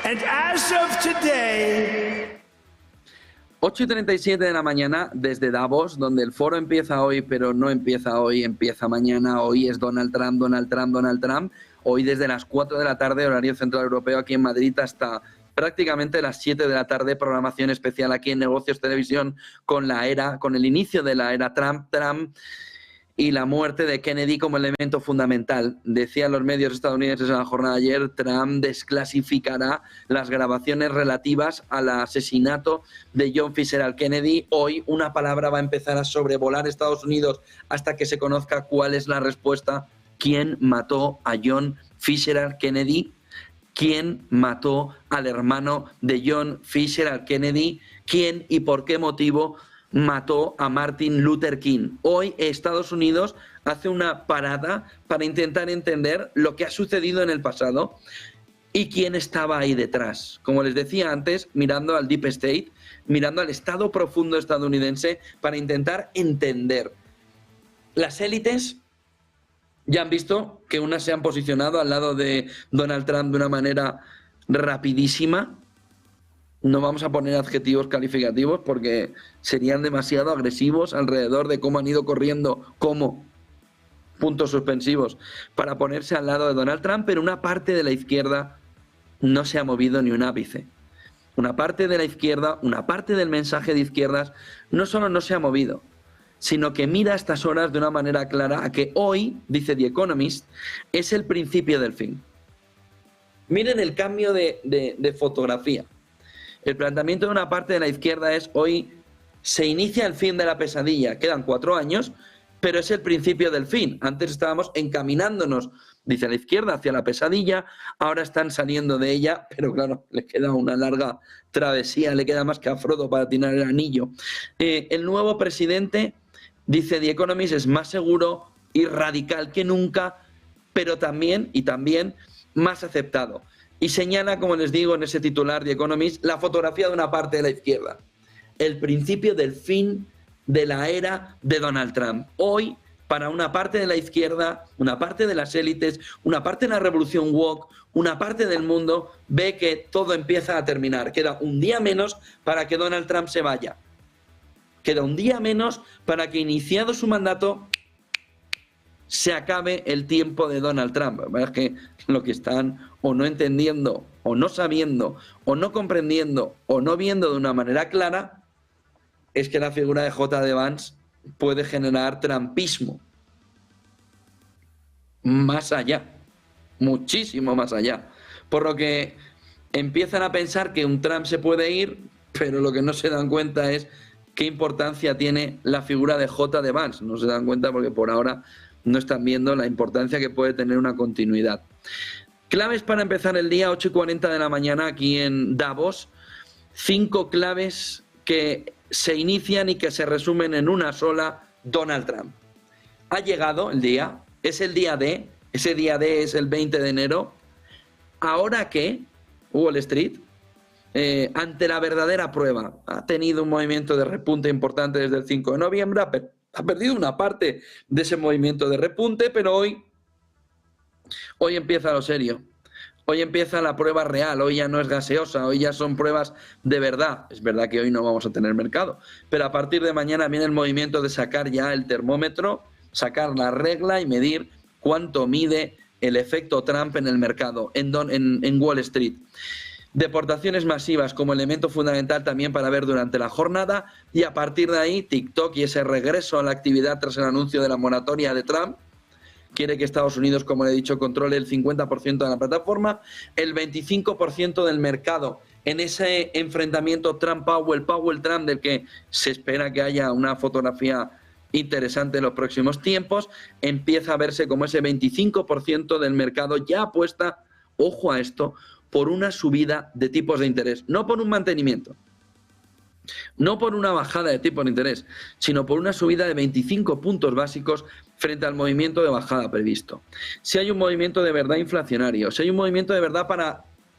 And as of today, 8:37 de la mañana desde Davos, donde el foro empieza hoy, pero no empieza hoy, empieza mañana. Hoy es Donald Trump, Donald Trump, Donald Trump. Hoy desde las 4 de la tarde, horario central europeo, aquí en Madrid, hasta prácticamente las 7 de la tarde, programación especial aquí en Negocios Televisión con el inicio de la era Trump y la muerte de Kennedy como elemento fundamental. Decían los medios estadounidenses en la jornada de ayer, Trump desclasificará las grabaciones relativas al asesinato de John Fitzgerald Kennedy. Hoy una palabra va a empezar a sobrevolar Estados Unidos hasta que se conozca cuál es la respuesta. ¿Quién mató a John Fitzgerald Kennedy? ¿Quién mató al hermano de John Fitzgerald Kennedy? ¿Quién y por qué motivo mató a Martin Luther King? Hoy Estados Unidos hace una parada para intentar entender lo que ha sucedido en el pasado y quién estaba ahí detrás. Como les decía antes, mirando al Deep State, mirando al Estado profundo estadounidense para intentar entender. Las élites ya han visto que unas se han posicionado al lado de Donald Trump de una manera rapidísima. No vamos a poner adjetivos calificativos porque serían demasiado agresivos alrededor de cómo han ido corriendo como puntos suspensivos para ponerse al lado de Donald Trump, pero una parte de la izquierda no se ha movido ni un ápice. Una parte de la izquierda, una parte del mensaje de izquierdas, no solo no se ha movido, sino que mira a estas horas de una manera clara a que hoy, dice The Economist, es el principio del fin. Miren el cambio de fotografía. El planteamiento de una parte de la izquierda es: hoy se inicia el fin de la pesadilla, quedan 4 años pero es el principio del fin. Antes estábamos encaminándonos, dice la izquierda, hacia la pesadilla, ahora están saliendo de ella, pero claro, le queda una larga travesía, le queda más que a Frodo para tirar el anillo. El nuevo presidente, dice The Economist, es más seguro y radical que nunca, pero también más aceptado. Y señala, como les digo en ese titular The Economist, la fotografía de una parte de la izquierda. El principio del fin de la era de Donald Trump. Hoy, para una parte de la izquierda, una parte de las élites, una parte de la revolución woke, una parte del mundo, ve que todo empieza a terminar. Queda un día menos para que Donald Trump se vaya. Queda un día menos para que, iniciado su mandato, se acabe el tiempo de Donald Trump. La verdad es que lo que están o no entendiendo, o no sabiendo, o no comprendiendo, o no viendo de una manera clara, es que la figura de J.D. Vance puede generar trumpismo. Más allá, muchísimo más allá. Por lo que empiezan a pensar que un Trump se puede ir, pero lo que no se dan cuenta es qué importancia tiene la figura de J.D. Vance. No se dan cuenta porque por ahora no están viendo la importancia que puede tener una continuidad. Claves para empezar el día, 8:40 de la mañana aquí en Davos. 5 claves que se inician y que se resumen en una sola: Donald Trump. Ha llegado el día, es el día D, ese día D es el 20 de enero. Ahora que Wall Street, ante la verdadera prueba, ha tenido un movimiento de repunte importante desde el 5 de noviembre, ha perdido una parte de ese movimiento de repunte, pero hoy empieza lo serio. Hoy empieza la prueba real, hoy ya no es gaseosa, hoy ya son pruebas de verdad. Es verdad que hoy no vamos a tener mercado, pero a partir de mañana viene el movimiento de sacar ya el termómetro, sacar la regla y medir cuánto mide el efecto Trump en el mercado, en Wall Street. Deportaciones masivas como elemento fundamental también para ver durante la jornada, y a partir de ahí TikTok y ese regreso a la actividad tras el anuncio de la moratoria de Trump. Quiere que Estados Unidos, como le he dicho, controle el 50% de la plataforma, el 25% del mercado en ese enfrentamiento Trump-Powell, Powell-Trump, del que se espera que haya una fotografía interesante en los próximos tiempos. Empieza a verse como ese 25% del mercado ya apuesta, ojo a esto, por una subida de tipos de interés, no por un mantenimiento, no por una bajada de tipos de interés, sino por una subida de 25 puntos básicos frente al movimiento de bajada previsto. Si hay un movimiento de verdad inflacionario, si hay un movimiento de verdad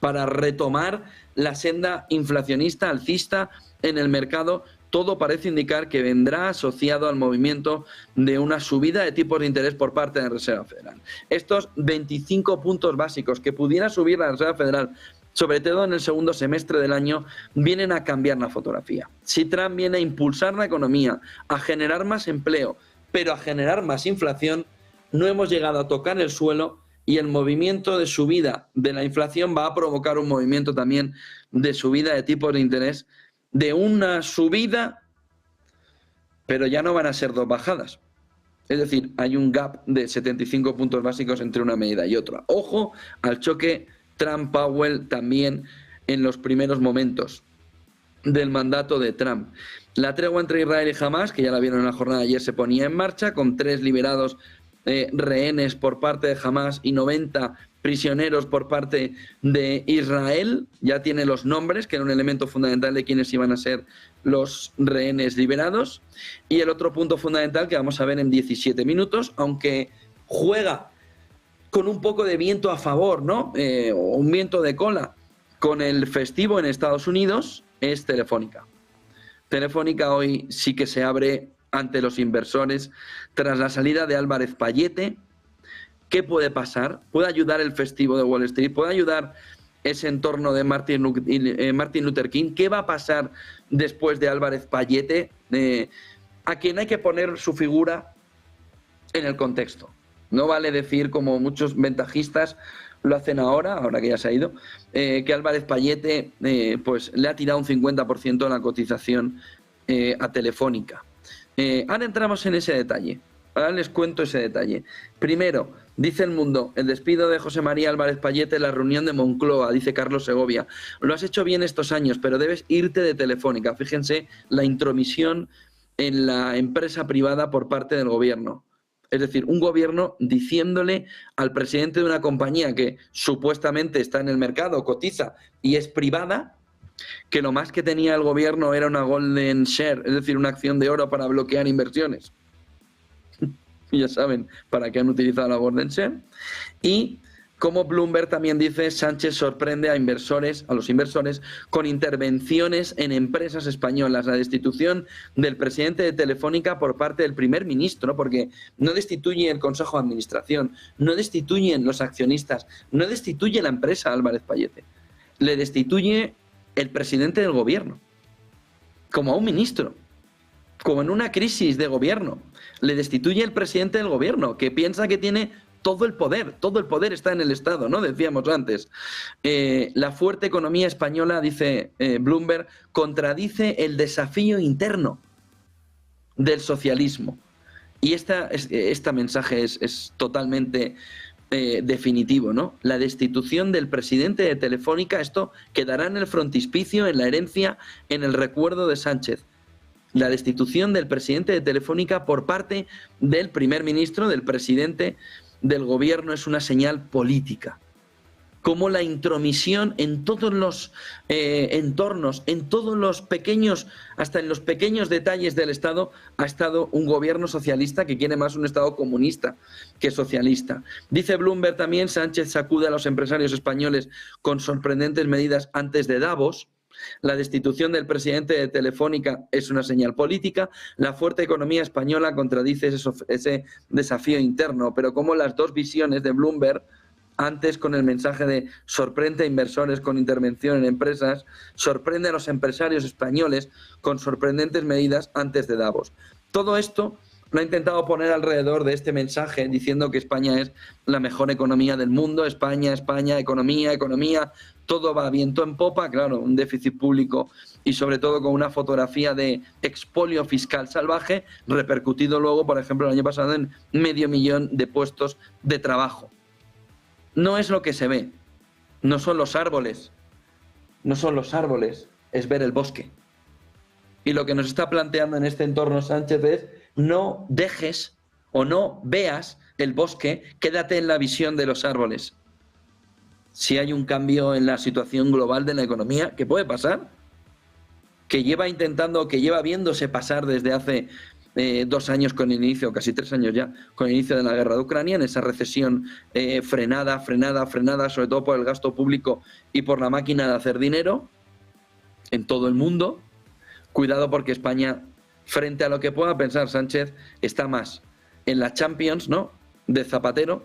para retomar la senda inflacionista, alcista en el mercado, todo parece indicar que vendrá asociado al movimiento de una subida de tipos de interés por parte de la Reserva Federal. Estos 25 puntos básicos que pudiera subir la Reserva Federal, sobre todo en el segundo semestre del año, vienen a cambiar la fotografía. Si Trump viene a impulsar la economía, a generar más empleo, pero a generar más inflación, no hemos llegado a tocar el suelo, y el movimiento de subida de la inflación va a provocar un movimiento también de subida de tipos de interés, de una subida, pero ya no van a ser 2 bajadas. Es decir, hay un gap de 75 puntos básicos entre una medida y otra. Ojo al choque Trump-Powell también en los primeros momentos del mandato de Trump. La tregua entre Israel y Hamas, que ya la vieron en la jornada de ayer, se ponía en marcha con 3 liberados rehenes por parte de Hamas y 90 prisioneros por parte de Israel. Ya tiene los nombres, que era un elemento fundamental de quienes iban a ser los rehenes liberados. Y el otro punto fundamental que vamos a ver en 17 minutos, aunque juega con un poco de viento a favor, ¿no? O un viento de cola con el festivo en Estados Unidos, es Telefónica. Telefónica hoy sí que se abre ante los inversores tras la salida de Álvarez Pallete. ¿Qué puede pasar? ¿Puede ayudar el festivo de Wall Street? ¿Puede ayudar ese entorno de Martin Luther King? ¿Qué va a pasar después de Álvarez Pallete? A quien hay que poner su figura en el contexto. No vale decir, como muchos ventajistas lo hacen ahora que ya se ha ido, que Álvarez Pallete pues le ha tirado un 50% de la cotización a Telefónica. Ahora entramos en ese detalle. Ahora les cuento ese detalle. Primero, dice El Mundo, el despido de José María Álvarez Pallete en la reunión de Moncloa, dice Carlos Segovia. Lo has hecho bien estos años, pero debes irte de Telefónica. Fíjense la intromisión en la empresa privada por parte del gobierno. Es decir, un gobierno diciéndole al presidente de una compañía que supuestamente está en el mercado, cotiza y es privada, que lo más que tenía el gobierno era una golden share, es decir, una acción de oro para bloquear inversiones. Ya saben para qué han utilizado la golden share. Y como Bloomberg también dice, Sánchez sorprende a los inversores con intervenciones en empresas españolas, la destitución del presidente de Telefónica por parte del primer ministro, porque no destituye el Consejo de Administración, no destituyen los accionistas, no destituye la empresa Álvarez Pallete, le destituye el presidente del gobierno, como a un ministro, como en una crisis de gobierno, le destituye el presidente del gobierno, que piensa que tiene todo el poder está en el Estado, ¿no? Decíamos antes. La fuerte economía española, dice Bloomberg, contradice el desafío interno del socialismo. Y este mensaje es totalmente definitivo, ¿no? La destitución del presidente de Telefónica, esto quedará en el frontispicio, en la herencia, en el recuerdo de Sánchez. La destitución del presidente de Telefónica por parte del primer ministro, del presidente del gobierno, es una señal política. Como la intromisión en todos los entornos, en todos los pequeños, hasta en los pequeños detalles del Estado, ha estado un gobierno socialista que quiere más un Estado comunista que socialista. Dice Bloomberg también, Sánchez sacude a los empresarios españoles con sorprendentes medidas antes de Davos. La destitución del presidente de Telefónica es una señal política. La fuerte economía española contradice ese desafío interno, pero como las dos visiones de Bloomberg, antes con el mensaje de sorprende a inversores con intervención en empresas, sorprende a los empresarios españoles con sorprendentes medidas antes de Davos. Todo esto lo ha intentado poner alrededor de este mensaje diciendo que España es la mejor economía del mundo, España, economía, todo va viento en popa, claro, un déficit público y sobre todo con una fotografía de expolio fiscal salvaje, repercutido luego, por ejemplo, el año pasado en 500.000 de puestos de trabajo. No es lo que se ve, no son los árboles, es ver el bosque. Y lo que nos está planteando en este entorno Sánchez es: no dejes o no veas el bosque, quédate en la visión de los árboles. Si hay un cambio en la situación global de la economía, ¿qué puede pasar? Que lleva viéndose pasar desde hace 2 años con el inicio, casi 3 años ya, con el inicio de la guerra de Ucrania, en esa recesión frenada, sobre todo por el gasto público y por la máquina de hacer dinero en todo el mundo. Cuidado, porque España, frente a lo que pueda pensar Sánchez, está más en la Champions, ¿no?, de Zapatero,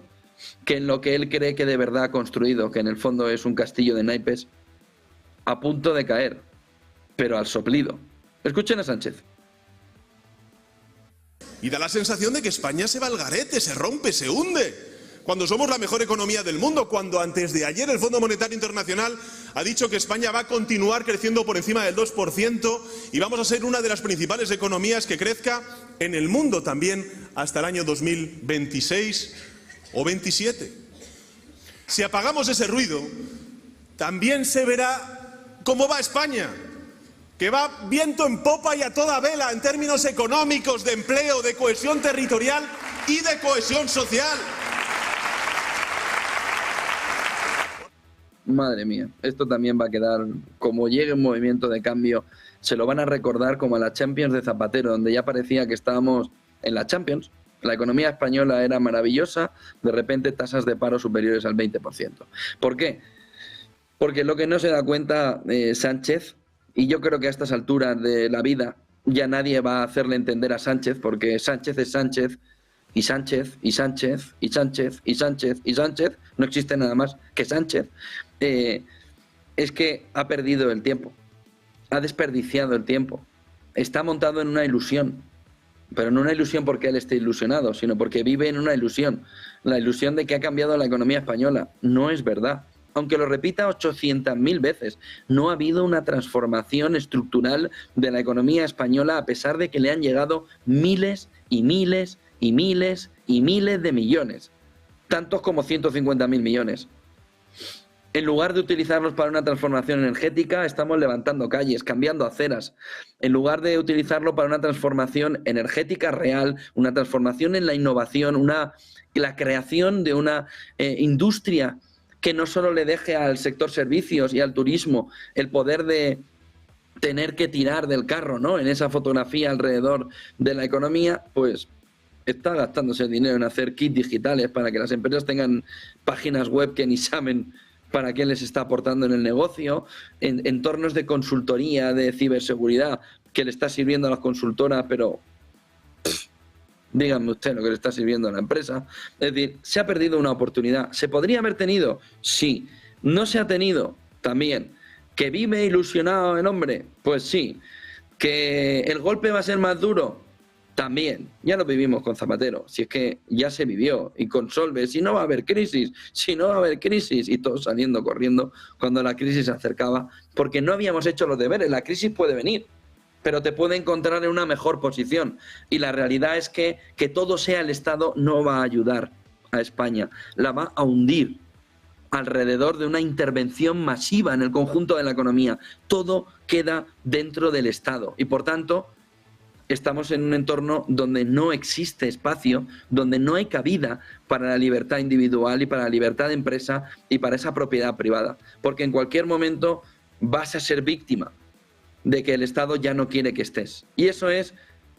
que en lo que él cree que de verdad ha construido, que en el fondo es un castillo de naipes a punto de caer, pero al soplido. Escuchen a Sánchez. Y da la sensación de que España se va al garete, se rompe, se hunde, cuando somos la mejor economía del mundo, cuando antes de ayer el Fondo Monetario Internacional ha dicho que España va a continuar creciendo por encima del 2% y vamos a ser una de las principales economías que crezca en el mundo también hasta el año 2026 o 27. Si apagamos ese ruido, también se verá cómo va España, que va viento en popa y a toda vela en términos económicos, de empleo, de cohesión territorial y de cohesión social. Madre mía, esto también va a quedar, como llegue un movimiento de cambio, se lo van a recordar como a la Champions de Zapatero, donde ya parecía que estábamos en la Champions. La economía española era maravillosa, de repente tasas de paro superiores al 20%. ¿Por qué? Porque lo que no se da cuenta Sánchez, y yo creo que a estas alturas de la vida ya nadie va a hacerle entender a Sánchez, porque Sánchez es Sánchez, y Sánchez, y Sánchez, y Sánchez, y Sánchez, y Sánchez, no existe nada más que Sánchez, es que ha perdido el tiempo, ha desperdiciado el tiempo, está montado en una ilusión, pero no una ilusión porque él esté ilusionado, sino porque vive en una ilusión, la ilusión de que ha cambiado la economía española. No es verdad. Aunque lo repita 800.000 veces, no ha habido una transformación estructural de la economía española, a pesar de que le han llegado miles y miles y miles y miles de millones, tantos como 150.000 millones. En lugar de utilizarlos para una transformación energética, estamos levantando calles, cambiando aceras. En lugar de utilizarlo para una transformación energética real, una transformación en la innovación, la creación de una industria que no solo le deje al sector servicios y al turismo el poder de tener que tirar del carro, ¿no?, en esa fotografía alrededor de la economía, pues está gastándose el dinero en hacer kits digitales para que las empresas tengan páginas web que ni saben para qué les está aportando en el negocio, en entornos de consultoría, de ciberseguridad, que le está sirviendo a las consultoras, pero díganme usted lo que le está sirviendo a la empresa. Es decir, se ha perdido una oportunidad. ¿Se podría haber tenido? Sí. ¿No se ha tenido? También. ¿Que vive ilusionado el hombre? Pues sí. ¿Que el golpe va a ser más duro? También. Ya lo vivimos con Zapatero. Si es que ya se vivió. Y con Solbes. Si no va a haber crisis. Si no va a haber crisis. Y todos saliendo corriendo cuando la crisis se acercaba. Porque no habíamos hecho los deberes. La crisis puede venir, pero te puede encontrar en una mejor posición. Y la realidad es que todo sea el Estado no va a ayudar a España. La va a hundir alrededor de una intervención masiva en el conjunto de la economía. Todo queda dentro del Estado. Y por tanto, estamos en un entorno donde no existe espacio, donde no hay cabida para la libertad individual y para la libertad de empresa y para esa propiedad privada. Porque en cualquier momento vas a ser víctima de que el Estado ya no quiere que estés. Y eso es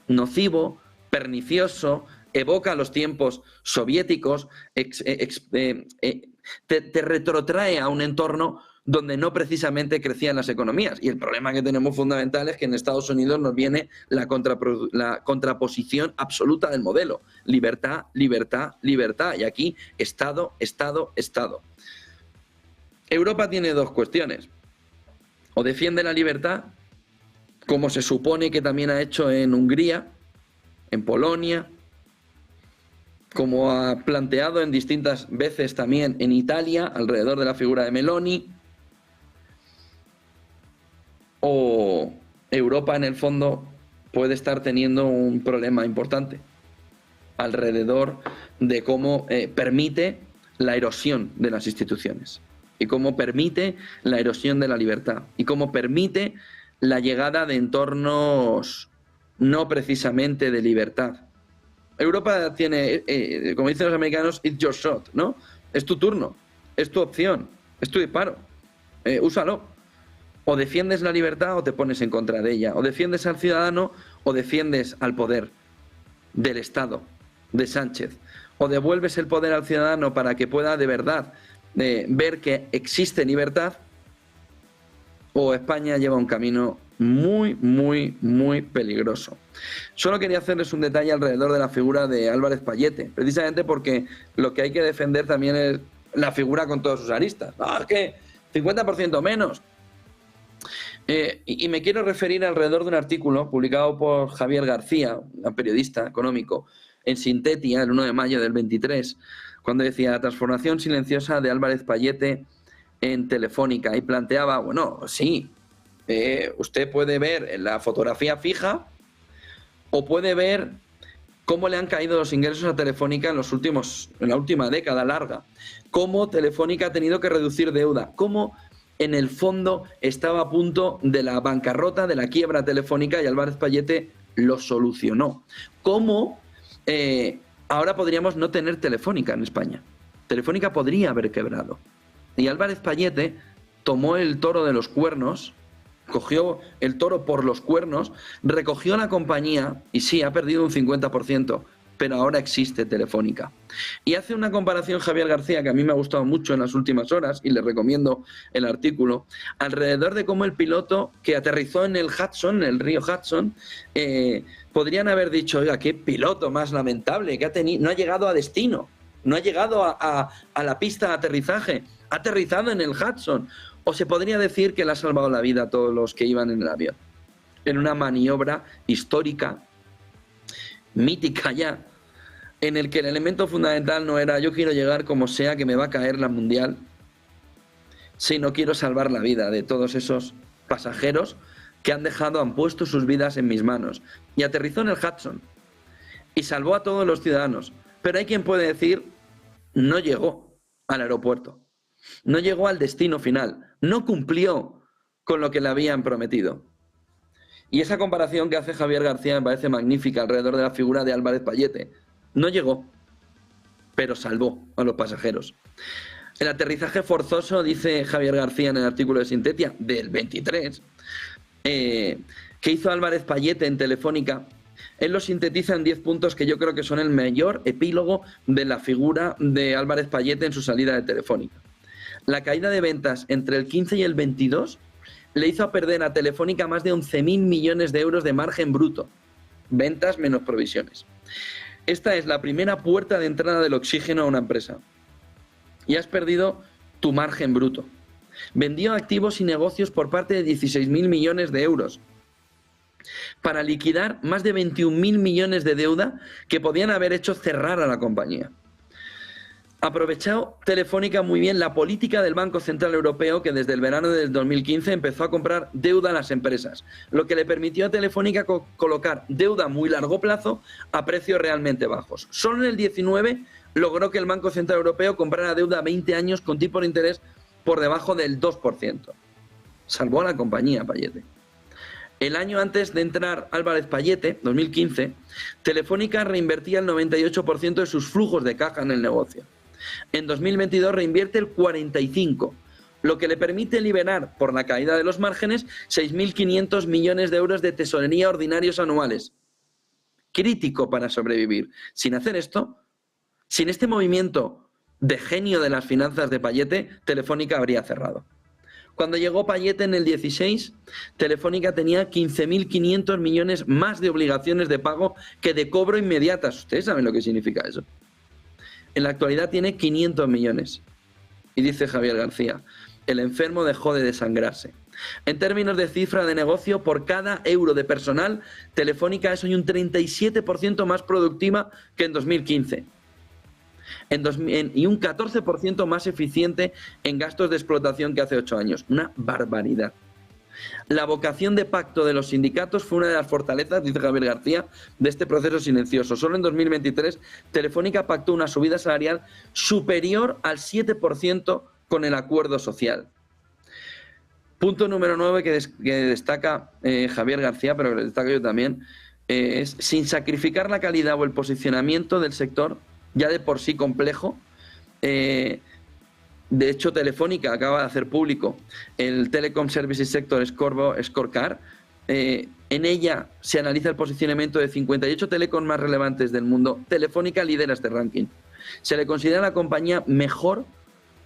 nocivo, pernicioso, evoca los tiempos soviéticos, te retrotrae a un entorno donde no precisamente crecían las economías. Y el problema que tenemos fundamental es que en Estados Unidos nos viene la contraposición absoluta del modelo. Libertad, libertad, libertad. Y aquí, Estado, Estado, Estado. Europa tiene dos cuestiones. O defiende la libertad, como se supone que también ha hecho en Hungría, en Polonia, como ha planteado en distintas veces también en Italia, alrededor de la figura de Meloni. O Europa, en el fondo, puede estar teniendo un problema importante alrededor de cómo permite la erosión de las instituciones y cómo permite la erosión de la libertad y cómo permite la llegada de entornos no precisamente de libertad. Europa tiene, como dicen los americanos, it's your shot, ¿no? Es tu turno, es tu opción, es tu disparo, úsalo. O defiendes la libertad o te pones en contra de ella. O defiendes al ciudadano o defiendes al poder del Estado, de Sánchez. O devuelves el poder al ciudadano para que pueda de verdad ver que existe libertad, o España lleva un camino muy, muy, muy peligroso. Solo quería hacerles un detalle alrededor de la figura de Álvarez Pallete, precisamente porque lo que hay que defender también es la figura con todas sus aristas. No, es que 50% menos. Y me quiero referir alrededor de un artículo publicado por Javier García, un periodista económico, en Sintetia, el 1 de mayo del 23, cuando decía la transformación silenciosa de Álvarez Pallete en Telefónica, y planteaba, bueno, sí, usted puede ver en la fotografía fija o puede ver cómo le han caído los ingresos a Telefónica en la última década larga, cómo Telefónica ha tenido que reducir deuda, cómo en el fondo estaba a punto de la bancarrota, de la quiebra Telefónica, y Álvarez Pallete lo solucionó. ¿Cómo ahora podríamos no tener Telefónica en España? Telefónica podría haber quebrado. Y Álvarez Pallete tomó el toro de los cuernos, cogió el toro por los cuernos, recogió la compañía y sí, ha perdido un 50%, pero ahora existe Telefónica. Y hace una comparación Javier García que a mí me ha gustado mucho en las últimas horas, y le recomiendo el artículo, alrededor de cómo el piloto que aterrizó en el Hudson, en el río Hudson, podrían haber dicho, oiga, qué piloto más lamentable, que no ha llegado a destino, no ha llegado a la pista de aterrizaje, ha aterrizado en el Hudson. O se podría decir que le ha salvado la vida a todos los que iban en el avión, en una maniobra histórica, mítica ya, en el que el elemento fundamental no era yo quiero llegar como sea que me va a caer la mundial, sino quiero salvar la vida de todos esos pasajeros que han puesto sus vidas en mis manos. Y aterrizó en el Hudson y salvó a todos los ciudadanos. Pero hay quien puede decir, no llegó al aeropuerto. No llegó al destino final, no cumplió con lo que le habían prometido. Y esa comparación que hace Javier García me parece magnífica alrededor de la figura de Álvarez Pallete. No llegó, pero salvó a los pasajeros. El aterrizaje forzoso, dice Javier García en el artículo de Sintetia del 23, que hizo Álvarez Pallete en Telefónica, él lo sintetiza en 10 puntos que yo creo que son el mayor epílogo de la figura de Álvarez Pallete en su salida de Telefónica. La caída de ventas entre el 15 y el 22 le hizo perder a Telefónica más de 11.000 millones de euros de margen bruto. Ventas menos provisiones. Esta es la primera puerta de entrada del oxígeno a una empresa. Y has perdido tu margen bruto. Vendió activos y negocios por parte de 16.000 millones de euros para liquidar más de 21.000 millones de deuda que podían haber hecho cerrar a la compañía. Aprovechó Telefónica muy bien la política del Banco Central Europeo, que desde el verano del 2015 empezó a comprar deuda a las empresas, lo que le permitió a Telefónica colocar deuda a muy largo plazo a precios realmente bajos. Solo en el 19 logró que el Banco Central Europeo comprara deuda a 20 años con tipo de interés por debajo del 2%. Salvó a la compañía Pallete. El año antes de entrar Álvarez Pallete, 2015, Telefónica reinvertía el 98% de sus flujos de caja en el negocio. En 2022 reinvierte el 45%, lo que le permite liberar, por la caída de los márgenes, 6.500 millones de euros de tesorería ordinarios anuales. Crítico para sobrevivir. Sin hacer esto, sin este movimiento de genio de las finanzas de Pallete, Telefónica habría cerrado. Cuando llegó Pallete en el 16, Telefónica tenía 15.500 millones más de obligaciones de pago que de cobro inmediatas. ¿Ustedes saben lo que significa eso? En la actualidad tiene 500 millones. Y dice Javier García, el enfermo dejó de desangrarse. En términos de cifra de negocio, por cada euro de personal, Telefónica es hoy un 37% más productiva que en 2015. Y un 14% más eficiente en gastos de explotación que hace 8 años. Una barbaridad. La vocación de pacto de los sindicatos fue una de las fortalezas, dice Javier García, de este proceso silencioso. Solo en 2023 Telefónica pactó una subida salarial superior al 7% con el acuerdo social. Punto número 9 que destaca Javier García, pero que destaco yo también, es sin sacrificar la calidad o el posicionamiento del sector, ya de por sí complejo. De hecho, Telefónica acaba de hacer público el Telecom Services Sector Scorecard. En ella se analiza el posicionamiento de 58 telecoms más relevantes del mundo. Telefónica lidera este ranking. Se le considera la compañía mejor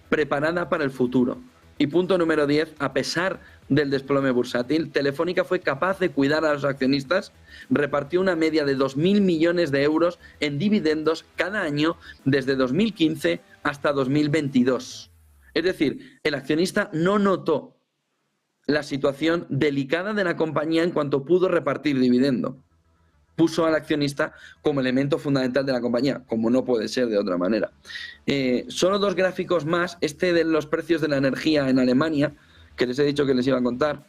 preparada para el futuro. Y punto número 10, a pesar del desplome bursátil, Telefónica fue capaz de cuidar a los accionistas, repartió una media de 2.000 millones de euros en dividendos cada año desde 2015 hasta 2022. Es decir, el accionista no notó la situación delicada de la compañía en cuanto pudo repartir dividendo. Puso al accionista como elemento fundamental de la compañía, como no puede ser de otra manera. Solo 2 gráficos más, este de los precios de la energía en Alemania, que les he dicho que les iba a contar.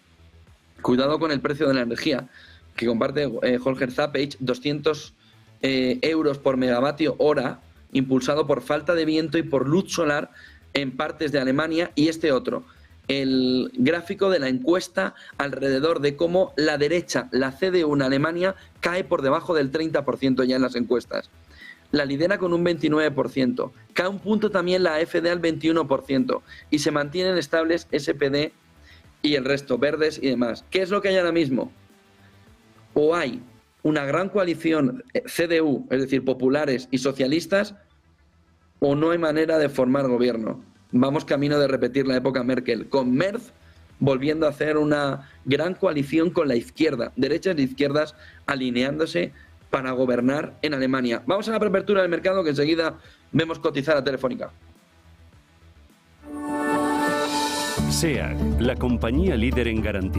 Cuidado con el precio de la energía, que comparte Holger Zappage, 200 euros por megavatio hora, impulsado por falta de viento y por luz solar en partes de Alemania. Y este otro, el gráfico de la encuesta alrededor de cómo la derecha, la CDU en Alemania, cae por debajo del 30% ya en las encuestas. La lidera con un 29%. Cae un punto también la AfD al 21%. Y se mantienen estables SPD y el resto, verdes y demás. ¿Qué es lo que hay ahora mismo? O hay una gran coalición CDU, es decir, populares y socialistas, o no hay manera de formar gobierno. Vamos camino de repetir la época Merkel, con Merz volviendo a hacer una gran coalición con la izquierda, derechas y izquierdas alineándose para gobernar en Alemania. Vamos a la preapertura del mercado, que enseguida vemos cotizar a Telefónica. SEAT, la compañía líder en garantizar